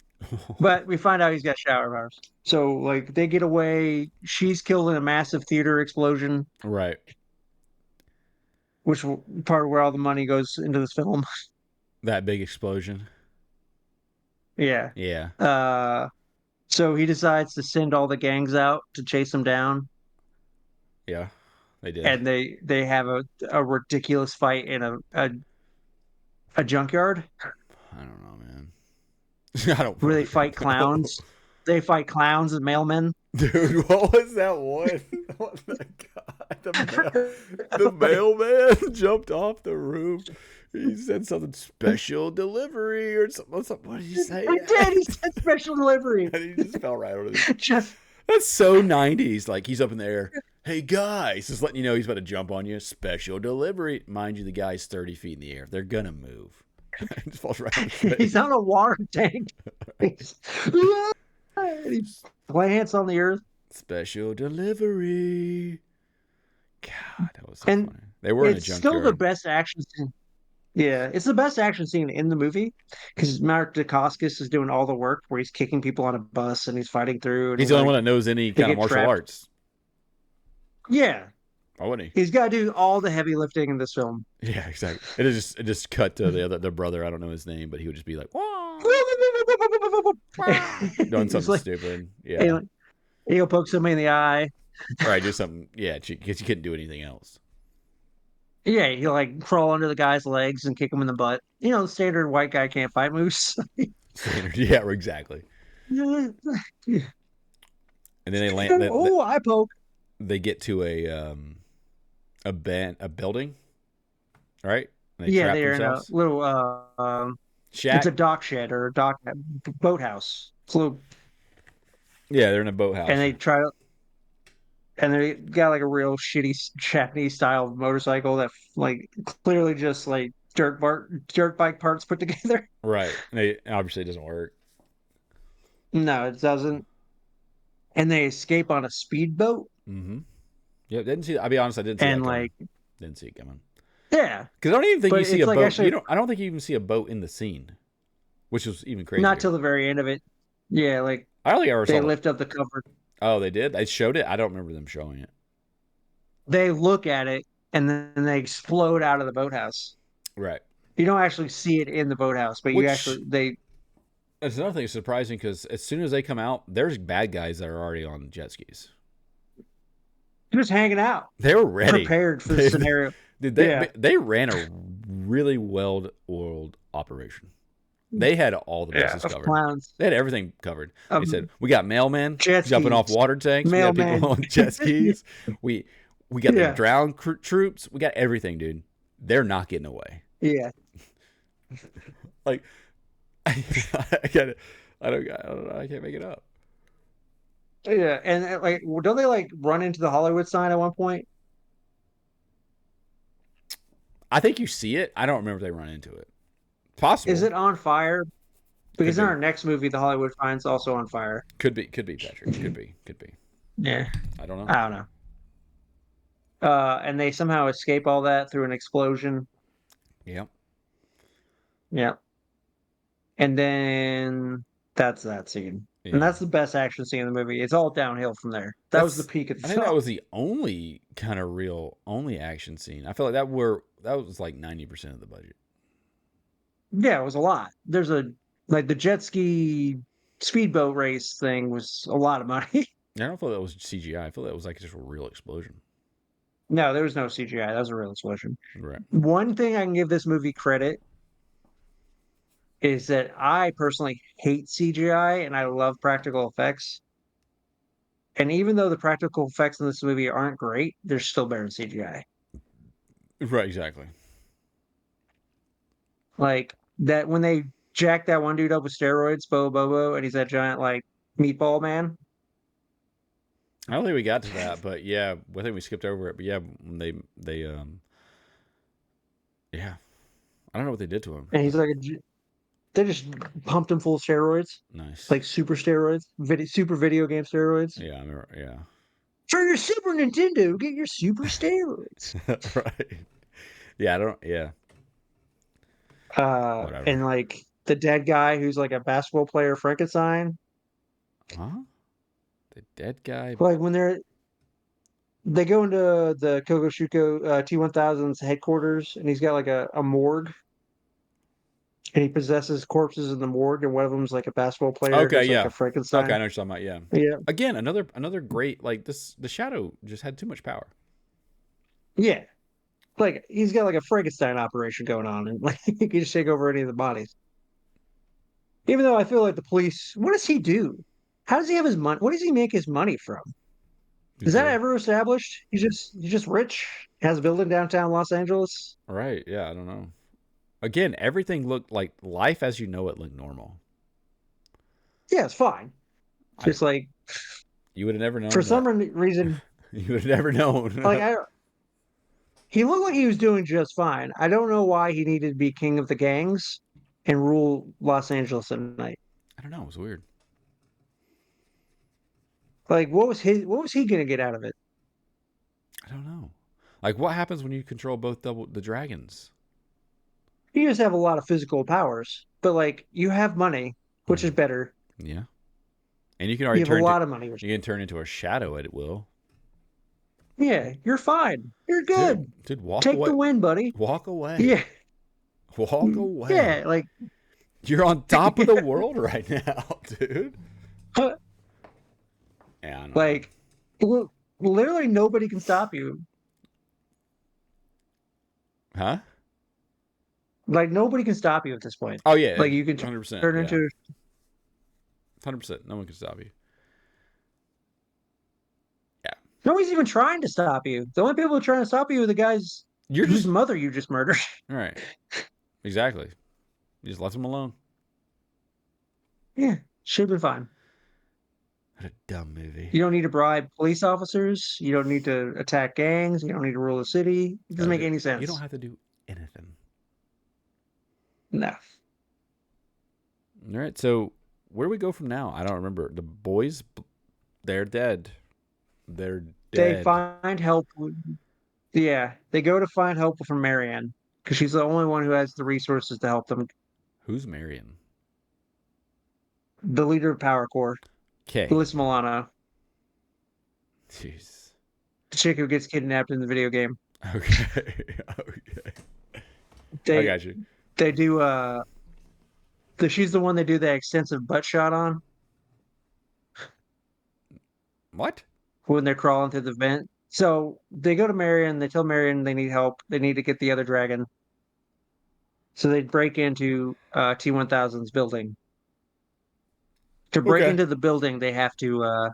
But we find out he's got shower bars. So like they get away. She's killed in a massive theater explosion, Right. which part where all the money goes into this film. That big explosion. Yeah. Yeah. So he decides to send all the gangs out to chase him down, Yeah. They did. and they have a ridiculous fight in a junkyard I don't know, man. I don't where they fucking fight know. clowns. They fight clowns and mailmen. Dude, what was that one? What the God, the mailman jumped off the roof. He said something special delivery or something. What did he say? He did. He said special delivery. And he just fell right over the. Just That's so 90s. Like, he's up in the air. Hey, guys, just letting you know he's about to jump on you. Special delivery. Mind you, the guy's 30 feet in the air. They're going to move. He just falls right on his face. he's on a water tank. He plants on the earth. Special delivery. God, that was so And funny. They were in a It's junkyard. still the best action scene. Yeah, it's the best action scene in the movie because Mark Dacascos is doing all the work where he's kicking people on a bus and he's fighting through. And He's the only one that knows any kind of martial arts. Yeah, Why wouldn't he? he's got to do all the heavy lifting in this film. Yeah, exactly. It just cut to the brother. I don't know his name, but he would just be like, "Wah," doing He's something like, stupid. Yeah, he'll poke somebody in the eye. or I do something. Yeah, because you couldn't do anything else. Yeah, he'll like crawl under the guy's legs and kick him in the butt. You know, the standard white guy can't fight moves. Standard. Yeah, exactly. And then they land. I poke. They get to a building, right? And they Yeah, trap they're themselves. in a little shack. it's a dock shed or a boathouse. So, Yeah, they're in a boathouse. and they try to, and they got like a real shitty Japanese style motorcycle that like clearly just like dirt bike parts put together. Right. And obviously it doesn't work. No, it doesn't. And they escape on a speedboat. Mm-hmm. Yeah, didn't see. I'll be honest, I didn't see And that coming. like, Didn't see it coming. yeah, Because I don't even think But you see it's a like boat. actually- I don't think you even see a boat in the scene, which was even crazier. not till the very end of it. Yeah, like I don't think I ever they saw lift up the cover. Oh, they did? They showed it? I don't remember them showing it. They look at it and then they explode out of the boathouse. Right. You don't actually see it in the boathouse, but Which- you actually That's another thing that's surprising because as soon as they come out, there's bad guys that are already on jet skis. just hanging out, They were ready. prepared for the scenario. Dude, Yeah. they ran a really well-oiled operation. They had all the bases Of covered. clowns. They had everything covered. They said, we got mailmen jet jumping off skis, water tanks. We got mailmen. people on jet skis. We got Yeah. the drowned troops. We got everything, dude. They're not getting away. Yeah. Like, I get it. I don't know. I can't make it up. Yeah. And like, don't they like run into the Hollywood sign at one point? I think you see it. I don't remember if they run into it. Possible. Is it on fire? Because Could in be. our next movie, the Hollywood sign's also on fire. Could be, Patrick. Could be. Yeah. I don't know. I don't know. And they somehow escape all that through an explosion. Yeah. Yeah. And then that's that scene. Yeah. And that's the best action scene in the movie. It's all downhill from there. That was the peak of the I think film. that was the only kind of only action scene. I feel like that was like 90% of the budget. Yeah, it was a lot. There's like the jet ski speedboat race thing was a lot of money. I don't feel that was CGI. I feel that was like just a real explosion. No, there was no CGI. That was a real explosion. Right. One thing I can give this movie credit is that I personally hate CGI and I love practical effects. And even though the practical effects in this movie aren't great, they're still better than CGI. Right, exactly. Like that when they jack that one dude up with steroids, Bobo, and he's that giant like meatball man. I don't think we got to that, but yeah, I think we skipped over it. But yeah, when yeah, I don't know what they did to him. And he's like, they just pumped him full of steroids, Nice. like super steroids, super video game steroids. Yeah, I remember. Yeah. For your Super Nintendo, get your super steroids. Right. Yeah, I don't. Yeah. Whatever. And like the dead guy who's like a basketball player, Frankenstein. Huh? The dead guy. Like when they go into the Kokoshuko T1000's headquarters, and he's got like a morgue, and he possesses corpses in the morgue, and one of them's like a basketball player Okay. who's like Yeah. a Frankenstein. Okay, I know what you're talking about. Yeah. Yeah, Again, another great like this. The Shadow just had too much power. yeah. Like he's got like a Frankenstein operation going on, and like he can just take over any of the bodies. Even though I feel like the police, what does he do? How does he have his money? What does he make his money from? Is that ever established? He's just rich, has a building downtown Los Angeles. Right. Yeah. I don't know. Again, everything looked like life as you know it looked normal. Yeah, it's fine. Just like You would have never known. for some reason, you would have never known. like he looked like he was doing just fine. I don't know why he needed to be king of the gangs and rule Los Angeles at night. I don't know. It was weird. Like, what was he gonna get out of it? I don't know. Like, what happens when you control both the dragons? You just have a lot of physical powers, but like you have money, which is better. Yeah. And you can You already have turn a lot of money. you can turn into a shadow at will. Yeah, you're fine. You're good. Dude, walk Take away. the win, buddy. Walk away. Yeah. Walk away. Yeah, like You're on top of the world right now, dude. huh, Yeah, I know. like literally nobody can stop you. Huh? Like nobody can stop you at this point. Oh yeah. Like you can 100%. turn into 100%. No one can stop you. Yeah. nobody's even trying to stop you. The only people trying to stop you are the guys You're whose just mother you just murdered. all right. Exactly. You just left them alone. Yeah, should have been fine. What a dumb movie. You don't need to bribe police officers. You don't need to attack gangs. You don't need to rule the city. It doesn't make any sense. You don't have to do anything. No. All right. So where do we go from now? I don't remember. The boys, they're dead. They're dead. They find help. Yeah, they go to find help from Marianne because she's the only one who has the resources to help them. Who's Marion? The leader of Power Corps, Okay. Alyssa Milano, Jeez. the chick who gets kidnapped in the video game. Okay. Okay. They, I got you. They do. She's the one they do the extensive butt shot on What? when they're crawling through the vent. So they go to Marion. They tell Marion they need help. They need to get the other dragon. So they break into T1000's building. To break into the building, they have to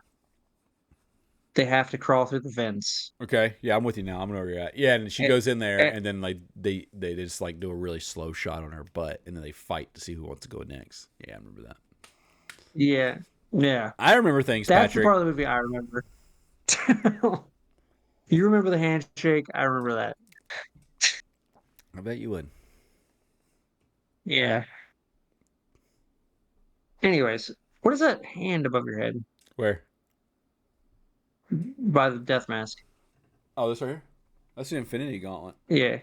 crawl through the vents. Okay. Yeah, I'm with you now. I'm where you're at. Yeah, and she goes in there, and then like they just like do a really slow shot on her butt, and then they fight to see who wants to go next. Yeah, I remember that. Yeah, yeah. I remember things, That's Patrick. the part of the movie I remember. You remember the handshake? I remember that. I bet you would. Yeah. Anyways, what is that hand above your head Where? by the death mask? Oh, this right here. That's the Infinity Gauntlet. Yeah.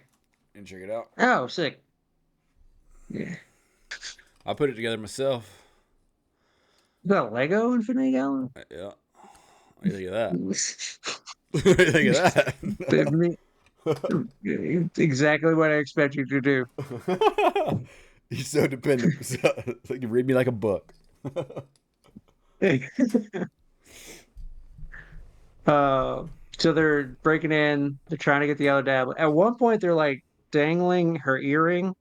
And check it out. Oh, sick. Yeah. I put it together myself. You got a Lego Infinity Gauntlet? Yeah. What do you think of that? What do you think of that? Exactly what I expect you to do. You're so dependent. It's like you read me like a book. So they're breaking in. They're trying to get the other dad. At one point, they're like dangling her earring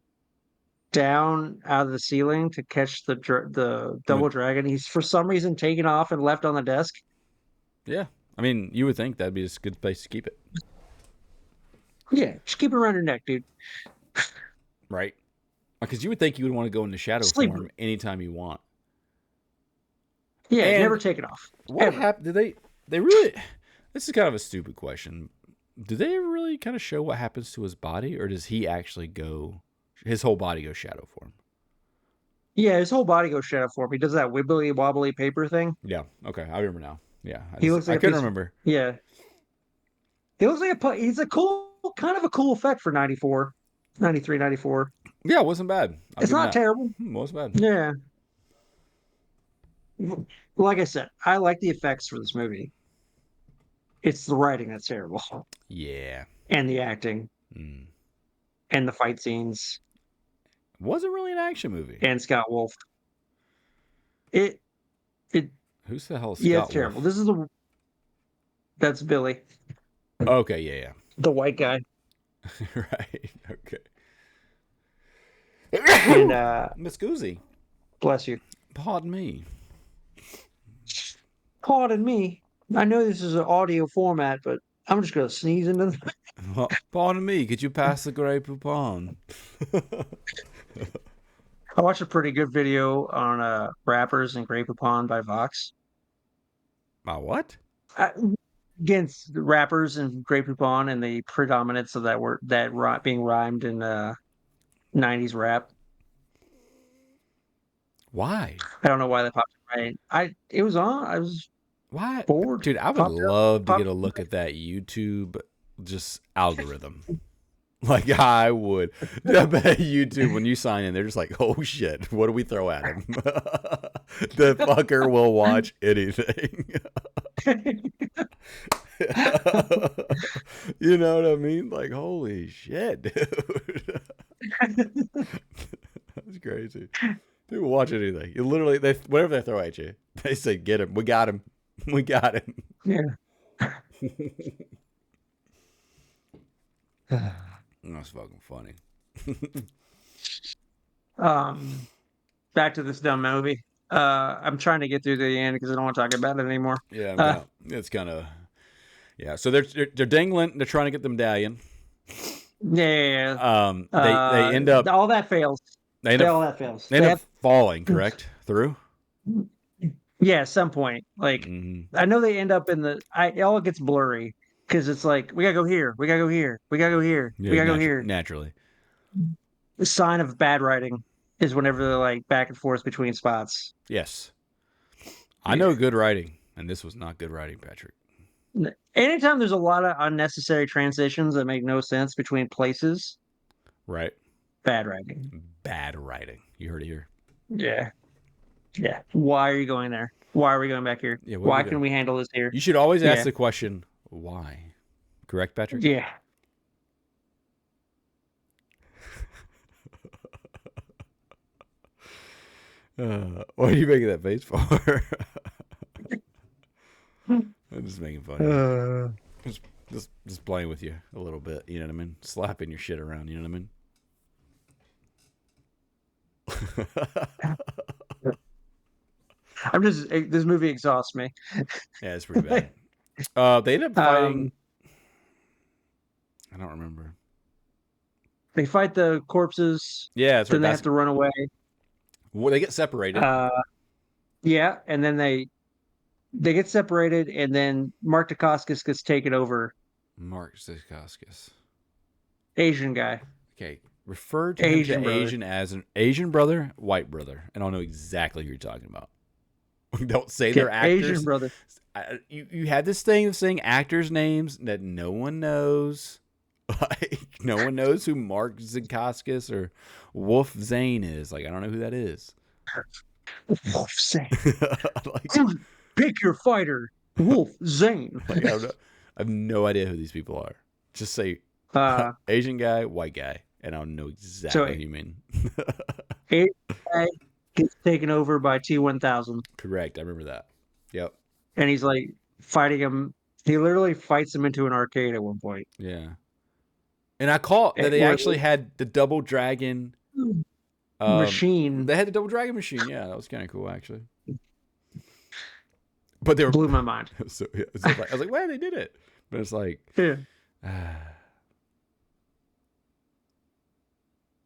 down out of the ceiling to catch the double dragon. He's for some reason taken off and left on the desk. Yeah. I mean, you would think that'd be a good place to keep it. Yeah, just keep it around your neck, dude. Right. Because you would think you would want to go into shadow form anytime you want. Yeah, And never take it off. What happened? they really. This is kind of a stupid question. Do they really kind of show what happens to his body, or does he actually go? His whole body goes shadow form. Yeah, his whole body goes shadow form. He does that wibbly wobbly paper thing. Yeah. Okay, I remember now. Yeah, He looks like I a couldn't piece. remember. Yeah, he looks like he's a cool, kind of a cool effect for 94, 93, 94. Yeah, it wasn't bad. I'll It's give him not that. terrible. It wasn't bad. Yeah. Like I said, I like the effects for this movie. It's the writing that's terrible, Yeah. and the acting, Mm. and the fight scenes, Wasn't really an action movie. and Scott Wolf. It Who's the hell is yeah, Scott it's terrible. Wolf? This is that's Billy, Okay, yeah, the white guy, yeah. Right. Okay. and Miss Goosey. bless you. Pardon me. Pardon me. I know this is an audio format, but I'm just gonna sneeze into the Pardon me. Could you pass the Grey Poupon? I watched a pretty good video on rappers and Grey Poupon by Vox. My what? Against the rappers and Grey Poupon and the predominance of that word being rhymed in 90s rap. Why? I don't know why that popped in my it was on. I was Why? bored. Dude, I would Popped up, love to popped get a look at that YouTube just algorithm. Like I would. I bet YouTube, when you sign in, they're just like, oh shit, what do we throw at him? The fucker will watch anything. You know what I mean? Like, holy shit, dude. That's crazy. People watch anything. You literally, whatever they throw at you, they say, get him. We got him. We got him. Yeah. That's fucking funny. Back to this dumb movie. I'm trying to get through to the end because I don't want to talk about it anymore. Yeah, it's kind of, yeah. So they're dangling. They're trying to get the medallion. Yeah. They end up all that fails. all that fails. They end up falling, correct? Through. Yeah, at some point. Like I know they end up in it all gets blurry because it's like we gotta go here, we gotta go here, we gotta go here, Yeah, we gotta go here. Naturally. The sign of bad writing is whenever they're like back and forth between spots. Yes. I know good writing, and this was not good writing, Patrick. Anytime there's a lot of unnecessary transitions that make no sense between places. Right. Bad writing. Bad writing. You heard it here. Yeah. Yeah. Why are you going there? Why are we going back here? Yeah, why can we handle this here? You should always ask the question, why? Correct, Patrick? Yeah. What are you making that face for? I'm just making fun. Just playing with you a little bit. You know what I mean? Slapping your shit around. You know what I mean? This movie exhausts me. Yeah, it's pretty bad. They end up fighting. I don't remember. They fight the corpses. Yeah, that's right. Then they have to run away. Well, they get separated. Yeah, and then they get separated, and then Mark Dacascos gets taken over. Mark Dacascos. Asian guy. Okay. Refer to him to Asian as an Asian brother, white brother, and I'll know exactly who you're talking about. Don't say they're actors. Asian brother. You had this thing of saying actors' names that no one knows. Like no one knows who Mark Dacascos or Wolf Zane is. Like I don't know who that is. Wolf Zane. Pick your fighter, Wolf Zane. Like, I have no idea who these people are. Just say Asian guy, white guy, and I'll know exactly who you mean. Asian guy gets taken over by T-1000. Correct. I remember that. Yep. And he's like fighting him. He literally fights him into an arcade at one point. Yeah. And I caught that they actually had the double dragon machine. They had the double dragon machine. Yeah, that was kind of cool, actually. But they blew my mind. So, yeah, so I was like, "Wow, they did it!" But it's like, yeah,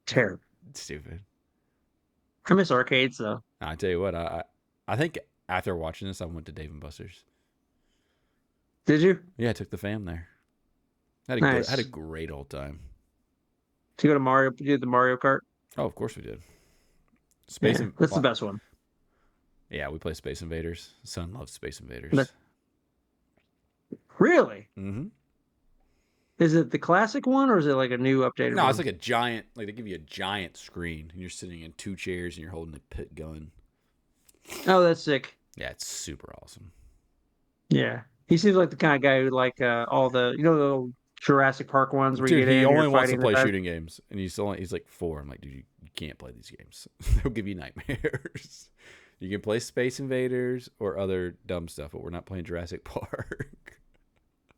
terrible, stupid. I miss arcades though. I tell you what, I think after watching this, I went to Dave and Buster's. Did you? Yeah, I took the fam there. Nice. Had a great old time. To go to Mario, did the Mario Kart? Oh, of course we did. That's the best one. Yeah, we play Space Invaders. Son loves Space Invaders. Really? Mm-hmm. Is it the classic one or is it like a new updated one? No, it's like a giant, like they give you a giant screen and you're sitting in 2 chairs and you're holding a pit gun. Oh, that's sick. Yeah, it's super awesome. Yeah. He seems like the kind of guy who like all the the old Jurassic Park ones where Dude, you get in he and only you're wants to fighting play the shooting games, and he's 4. I'm like, dude, you can't play these games. They'll give you nightmares. You can play Space Invaders or other dumb stuff, but we're not playing Jurassic Park.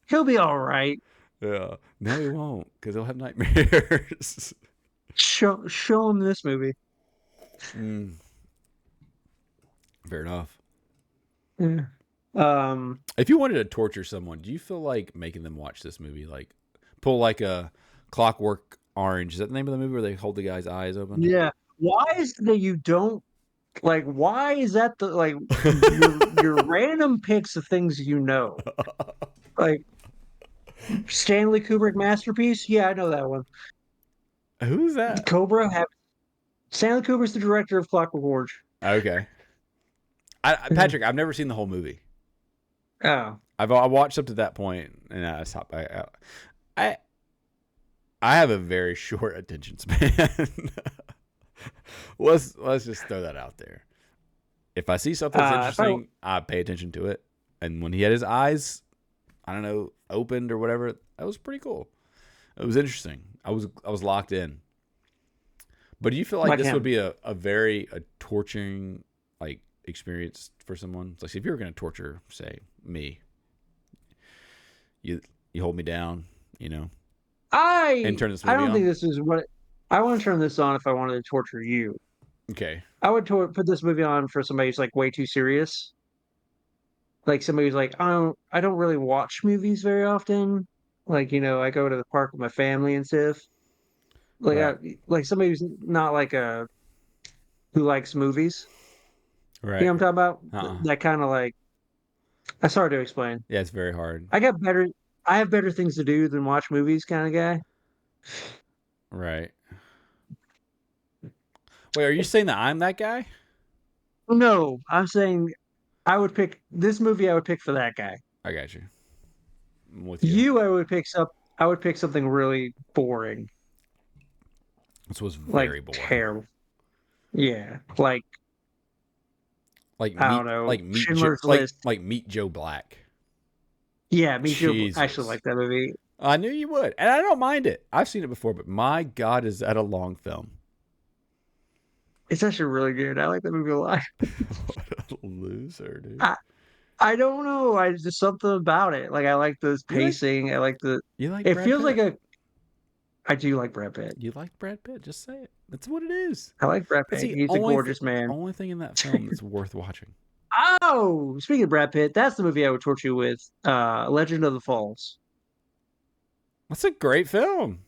He'll be all right. Yeah, no, he won't, because he'll have nightmares. Show him this movie. Fair enough. Yeah. If you wanted to torture someone, do you feel like making them watch this movie? Like, pull like a Clockwork Orange. Is that the name of the movie where they hold the guy's eyes open? Yeah. Why is it that you don't like? Why is that the like your random picks of things you know? Like Stanley Kubrick masterpiece? Yeah, I know that one. Who's that? Cobra. Stanley Kubrick's the director of Clockwork Orange. Okay. Patrick, I've never seen the whole movie. Oh. I watched up to that point and I stopped. I have a very short attention span. Let's just throw that out there. If I see something that's interesting, I pay attention to it. And when he had his eyes, I don't know, opened or whatever, that was pretty cool. It was interesting. I was locked in. But do you feel like this would be a very torturing like experience for someone? Like, if you were going to torture, say, me, you hold me down, and turn this movie I don't on? think this is what I want to turn this on if I wanted to torture you. Okay. I would put this movie on for somebody who's like way too serious. Like somebody who's like, I don't really watch movies very often. Like, I go to the park with my family and stuff. Like, Right. like somebody who's not like who likes movies. Right. You know what I'm talking about? That kind of like, that's hard to explain. Yeah, it's very hard. I have better things to do than watch movies kind of guy. Right. Wait, are you saying that I'm that guy? No, I'm saying I would pick this movie. I would pick for that guy. I got you. I'm with you. I would pick something really boring. This was very boring. Terrible. Yeah, like I don't know, like Meet Schindler's List. like Meet Joe Black. Yeah, me too. I actually like that movie. I knew you would, and I don't mind it. I've seen it before, but my God, is that a long film? It's actually really good. I like that movie a lot. What a loser, dude. I don't know. I just something about it. Like I like the pacing. I like the. You like? It feels like a. I do like Brad Pitt. You like Brad Pitt? Just say it. That's what it is. I like Brad Pitt. He's a gorgeous man. The only thing in that film that's worth watching. Oh, speaking of Brad Pitt, that's the movie I would torture you with. Legend of the Falls. That's a great film.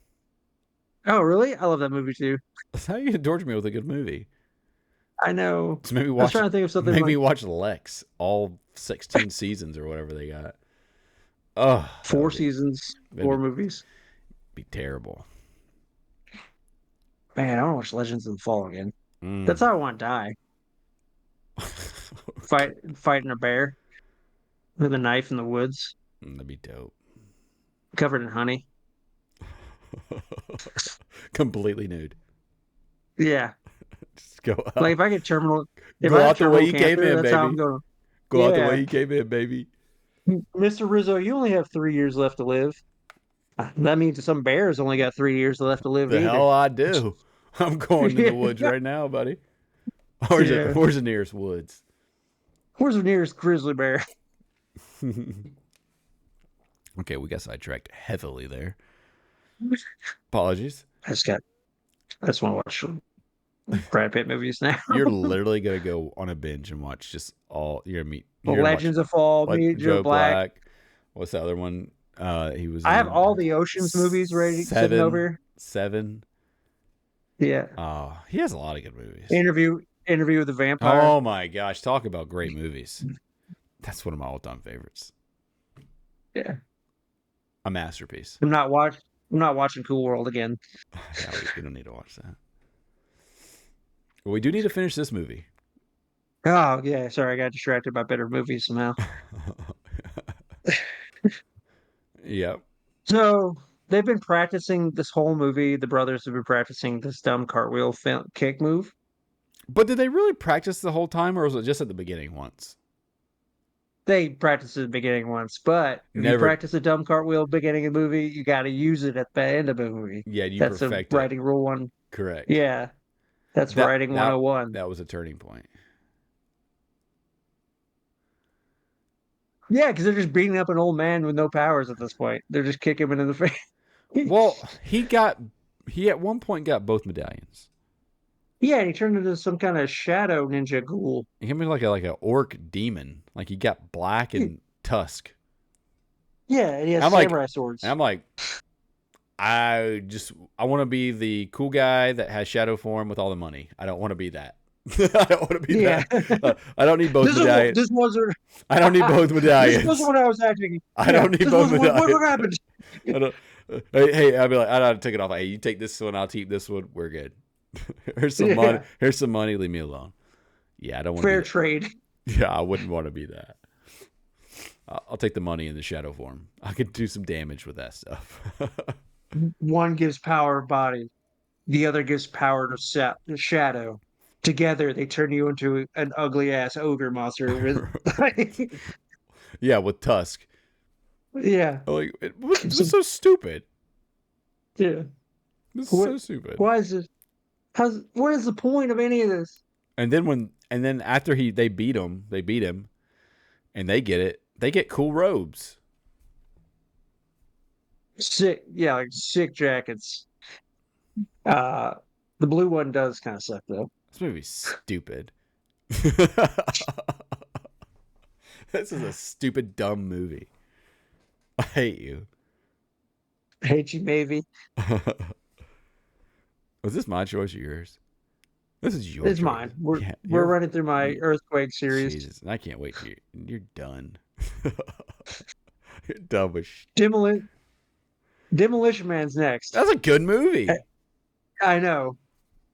Oh, really? I love that movie too. That's how you can torture me with a good movie. I know. So maybe I was trying to think of something. Make me watch Lex, all 16 seasons or whatever they got. Oh, 4 seasons, 4 movies. Be terrible. Man, I want to watch Legends of the Fall again. That's how I want to die. Fighting a bear with a knife in the woods. That'd be dope. Covered in honey. Completely nude. Yeah. Just go out. Like if I get terminal. Go out the way you came in, baby. How I'm going. Go out the way you came in, baby. Mr. Rizzo, you only have 3 years left to live. That means some bears only got 3 years left to live. The hell I do. I'm going to the woods right now, buddy. Where's the nearest woods? Where's the nearest grizzly bear? Okay, we got sidetracked heavily there. Apologies. I just want to watch Brad Pitt movies now. You're literally gonna go on a binge and watch just all. You're gonna meet Legends of Fall, like Meet Joe Black. What's the other one? He was. I have all the Ocean's movies ready sitting over. 7. Yeah. Oh, he has a lot of good movies. Interview with the Vampire. Oh my gosh, talk about great movies. That's one of my all-time favorites. Yeah. A masterpiece. I'm not watching Cool World again. Yeah, we don't need to watch that. Well, we do need to finish this movie. Oh yeah, sorry, I got distracted by better movies somehow. Yep. So they've been practicing this whole movie. The brothers have been practicing this dumb cartwheel kick move. But did they really practice the whole time, or was it just at the beginning once? They practiced at the beginning once, but if you practice a dumb cartwheel beginning of the movie, you got to use it at the end of the movie. Yeah, you That's perfect a writing rule one. Correct. Yeah, that's writing 101. That was a turning point. Yeah, because they're just beating up an old man with no powers at this point. They're just kicking him in the face. Well, he at one point got both medallions. Yeah, and he turned into some kind of shadow ninja ghoul. He came like an orc demon. Like he got black and tusk. Yeah, and he has samurai swords. And I'm like, I want to be the cool guy that has shadow form with all the money. I don't want to be that. I don't want to be that. I don't need both medallions. I don't need both medallions. This was when I was acting. I don't need both medallions. What happened? Hey, I'd be like, I don't take it off. Hey, you take this one, I'll keep this one. We're good. Here's some money. Here's some money. Leave me alone. Yeah, I don't want fair trade. Yeah, I wouldn't want to be that. I'll take the money in the shadow form. I could do some damage with that stuff. One gives power of body, the other gives power to shadow. Together, they turn you into an ugly ass ogre monster. Yeah, with tusk. Yeah. Like, this is so stupid. Yeah. This is so stupid. Why is this? What is the point of any of this? And then after they beat him, and they get it. They get cool robes. Sick, yeah, like sick jackets. The blue one does kind of suck though. This movie's stupid. This is a stupid, dumb movie. I hate you. I hate you, maybe. Was this my choice or yours? This is yours. It's mine. We're running through my Earthquake series. Jesus, and I can't wait for you. You're done. You're dumb as Demolition Man's next. That's a good movie. I know.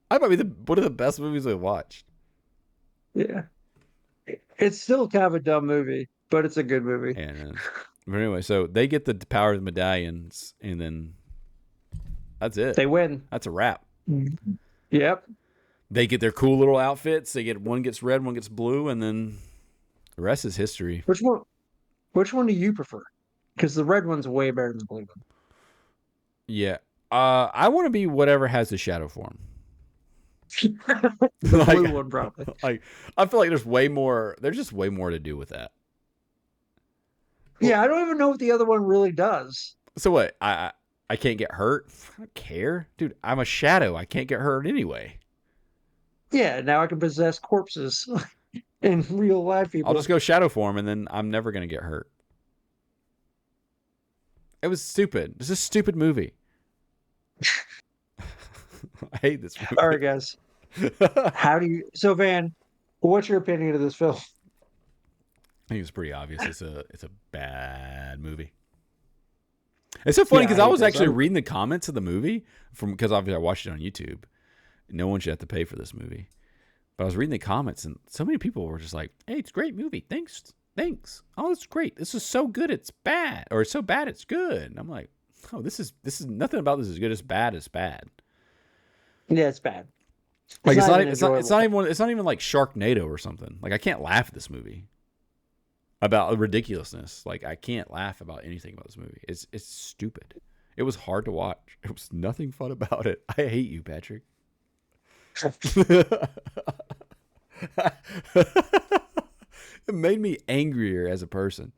That might be one of the best movies I've watched. Yeah. It's still kind of a dumb movie, but it's a good movie. But anyway, so they get the power of the medallions, and then that's it. They win. That's a wrap. Yep. They get their cool little outfits. One gets red, one gets blue, and then the rest is history. Which one do you prefer? Because the red one's way better than the blue one. Yeah. I want to be whatever has the shadow form. The blue one, probably. Like, I feel like there's just way more to do with that. Yeah, I don't even know what the other one really does. So what? I can't get hurt? I don't care. Dude, I'm a shadow. I can't get hurt anyway. Yeah, now I can possess corpses in real life people. I'll just go shadow form, and then I'm never going to get hurt. It was stupid. It's a stupid movie. I hate this movie. All right, guys. So Van, what's your opinion of this film? I think it's pretty obvious. It's a bad movie. It's so funny because I was actually reading the comments of the movie because obviously I watched it on YouTube. No one should have to pay for this movie. But I was reading the comments, and so many people were just like, "Hey, it's a great movie. Thanks. Oh, it's great. This is so good, it's bad, or it's so bad, it's good." And I'm like, "Oh, this is nothing about this is good. It's bad. It's bad." Yeah, it's bad. Like it's not even like Sharknado or something. Like I can't laugh at this movie about ridiculousness. Like I can't laugh about anything about this movie. It's stupid. It was hard to watch. It was nothing fun about it. I hate you, Patrick. It made me angrier as a person.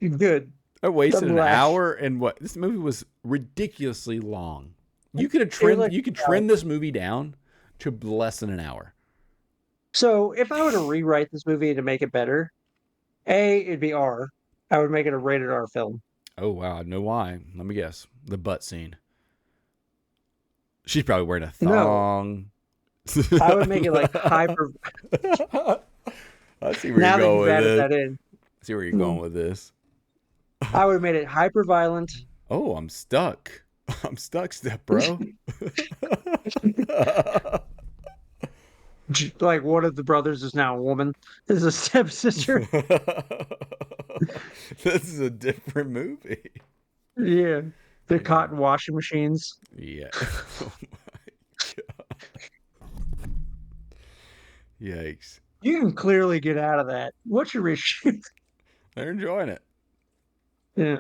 Good. I wasted an hour, and this movie was ridiculously long. You could trim this movie down to less than an hour. So if I were to rewrite this movie to make it better, it'd be R. I would make it a rated R film. Oh wow, I know why. Let me guess. The butt scene. She's probably wearing a thong. No. I would make it like hyper. I see where you're going with this. I see where you're going with this. I would have made it hyper violent. Oh, I'm stuck. I'm stuck, step bro. Like one of the brothers is now a woman. Is a stepsister. This is a different movie. Yeah. The Yeah. cotton washing machines. Yeah. Oh my god. Yikes. You can clearly get out of that. What's your issue? They're enjoying it. Yeah.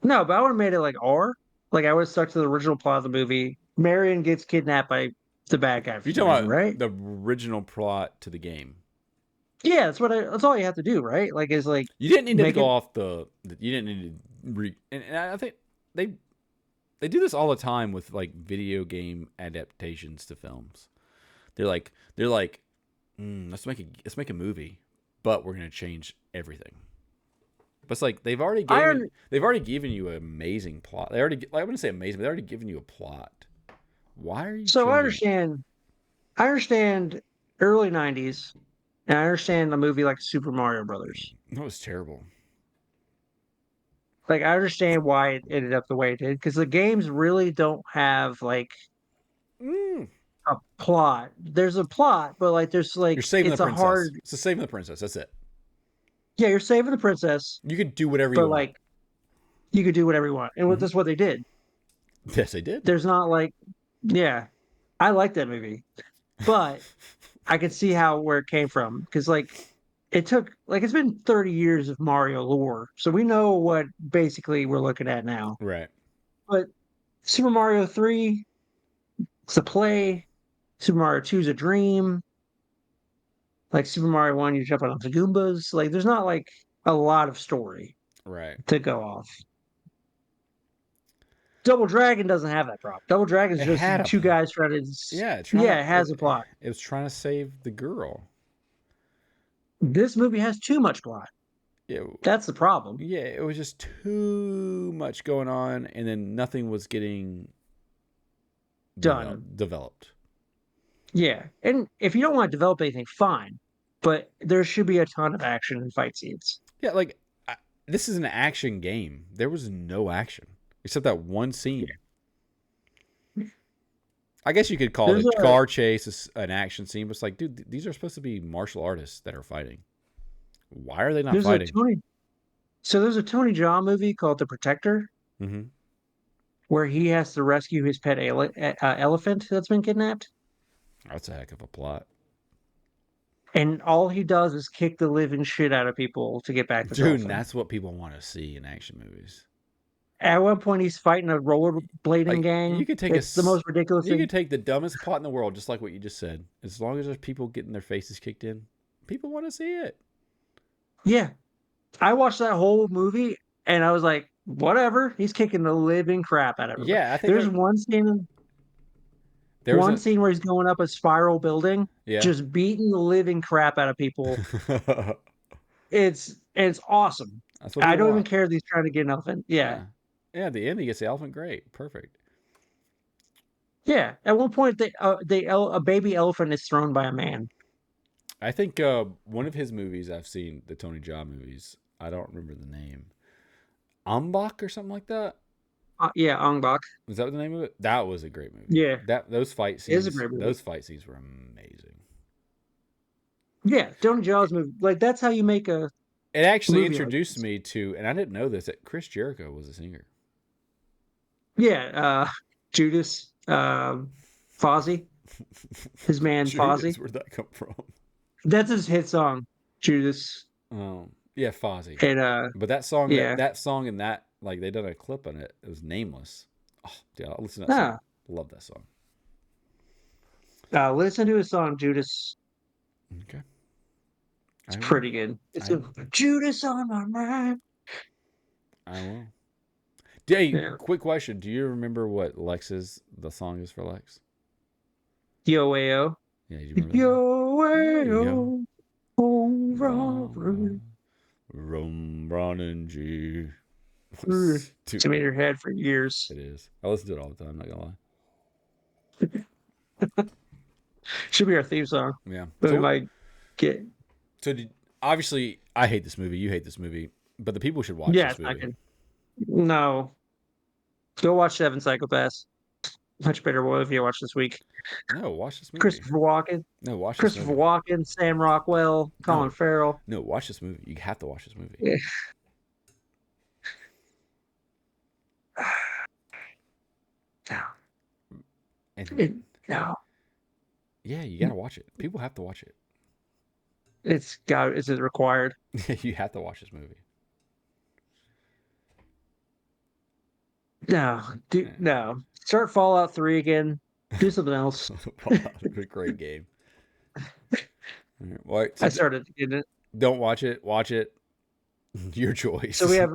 No, but I would have made it like R. Like I would have stuck to the original plot of the movie. Marion gets kidnapped by the bad guy for You're some talking reason, about right? the original plot to the game. Yeah, that's all you have to do, right? Like is like You didn't need to make go it off you didn't need to and I think they do this all the time with like video game adaptations to films. They're like let's make a movie, but we're gonna change everything. But it's like they've already given you an amazing plot. I wouldn't say amazing, but they already given you a plot. Why are you so changing I understand early '90s, and I understand a movie like Super Mario Brothers. it? That was terrible. Like I understand why it ended up the way it did, because the games really don't have like Mm. a plot. There's a plot, but like there's like You're saving the it's a princess. hard. It's a saving the princess. That's it. Yeah, you're saving the princess, You could do whatever you but want. like you could do whatever you want, and Mhm. that's what they did. Yes, they did. There's not like, yeah, I like that movie, but I could see how where it came from because like it took like it's been 30 years of Mario lore, so we know what basically we're looking at now. Right. But Super Mario 3, it's a play. Super Mario 2 is a dream. Like Super Mario 1, you jump on the Goombas. Like there's not like a lot of story Right. to go off. Double Dragon doesn't have that problem. Double Dragon is It just had a two guys trying to. yeah, Yeah, it has a plot. it was trying to save the girl. This movie has too much plot. Yeah. That's the problem. Yeah, it was just too much going on, and then nothing was getting Done. developed. Yeah, and if you don't want to develop anything, fine. But there should be a ton of action and fight scenes. Yeah, like this is an action game. There was no action except that one scene. I guess you could call There's it a car chase an action scene, but it's like, dude, these are supposed to be martial artists that are fighting. Why are they not fighting? There's a Tony Jaa movie called The Protector, Mm-hmm. where he has to rescue his pet elephant that's been kidnapped, That's a heck of a plot. and all he does is kick the living shit out of people to get back this Dude, elephant. that's what people want to see in action movies. At one point, he's fighting a rollerblading Like, gang. you could take It's the most ridiculous you thing. could take the dumbest plot in the world, just like what you just said. As long as there's people getting their faces kicked in, people want to see it. Yeah, I watched that whole movie and I was like, whatever. He's kicking the living crap out of everybody. Yeah, I think There's one scene. Scene where he's going up a spiral building, yeah. just beating the living crap out of people. It's awesome. That's what I don't want. even care if he's trying to get an elephant. Yeah. Yeah, at the end he gets the elephant. Great, perfect. Yeah. At one point, a baby elephant is thrown by a man. I think one of his movies I've seen, the Tony Jaa movies. I don't remember the name. Ambach or something like that. Yeah, Ong Bak. Was that the name of it? That was a great movie. Yeah. Those fight It scenes. is a great movie. Those fight scenes were amazing. Yeah, Tony Jaa's movie. Like that's how you make a. It actually movie introduced me to, and I didn't know this, that Chris Jericho was a singer. Yeah, Judas, Fozzy, his man Fozzy. Where'd that come from? That's his hit song, Judas. Yeah, Fozzy. And But that song, yeah. that song, and that, like, they done a clip on it. It was Nameless. Oh, dude, I'll listen to that song. Love that song. Listen to his song, Judas. Okay. It's pretty good. It's Judas on my mind. I will. Hey, quick question. Do you remember what the song is for Lex? Yo-ayo. Yeah, do you remember Yo-ayo. Rum, Ron, and G. It's in your head for years. It is. I listen to it all the time, I'm not going to lie. Should be our theme song. Yeah. But we might get. So, obviously, I hate this movie. You hate this movie. But the people should watch Yes, this I movie. can. No. Go watch Seven Psychopaths. Much better movie you watch this week. No, watch this movie. Christopher Walken. No, watch this Christopher movie. Walken, Sam Rockwell, Colin Farrell. No, watch this movie. You have to watch this movie. Yeah. No. No. Yeah, you gotta watch it. People have to watch it. Is it required? You have to watch this movie. No. Start Fallout 3 again. Do something else. Great game. Well, I started getting it. Don't watch it. Watch it. Your choice. So we have,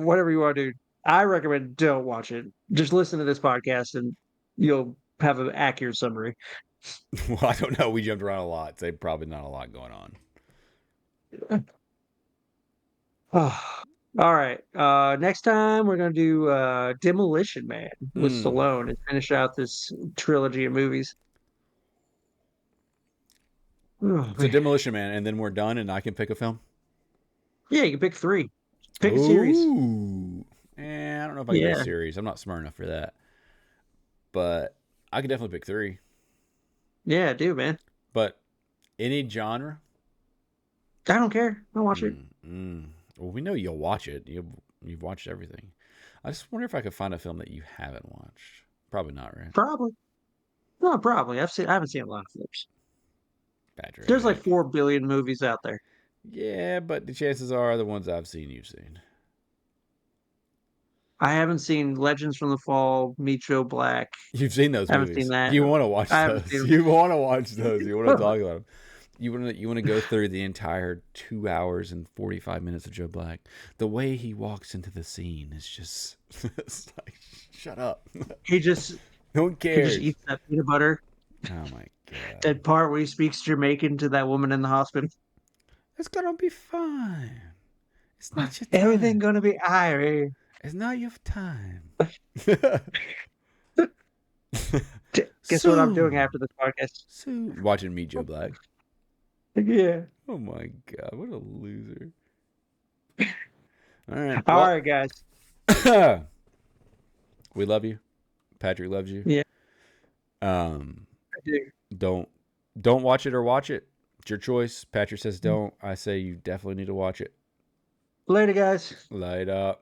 whatever you want to do. I recommend don't watch it. Just listen to this podcast and you'll have an accurate summary. Well, I don't know. We jumped around a lot. So probably not a lot going on. All right. Next time we're gonna do Demolition Man with Stallone and finish out this trilogy of movies. So Demolition Man, and then we're done, and I can pick a film. Yeah, you can pick 3. Pick a series. I don't know if I can do a series. I'm not smart enough for that. But I can definitely pick 3. Yeah, do, man. But any genre? I don't care. I'll watch it. Well, we know you'll watch it. You've watched everything. I just wonder if I could find a film that you haven't watched. Probably not, right? Probably. No, probably. I haven't seen a lot of flips. Patrick. There's like 4 billion movies out there. Yeah, but the chances are the ones I've seen, you've seen. I haven't seen Legends from the Fall, Meet Joe Black. You've seen those movies. I haven't seen that. You want to watch those. You want to watch those. You want to talk about them. You want to go through the entire 2 hours and 45 minutes of Joe Black. The way he walks into the scene is just it's like, shut up. He just no one cares. He just eats that peanut butter. Oh my god. That part where he speaks Jamaican to that woman in the hospital. It's gonna be fine. It's not your time. Everything gonna be Irish. It's not your time. Guess what I'm doing after this podcast? Watching Meet Joe Black. Yeah. Oh my god, what a loser. All right. All right, guys. We love you. Patrick loves you. Yeah. I do. Don't watch it or watch it. It's your choice. Patrick says don't. I say you definitely need to watch it. Later, guys. Light up.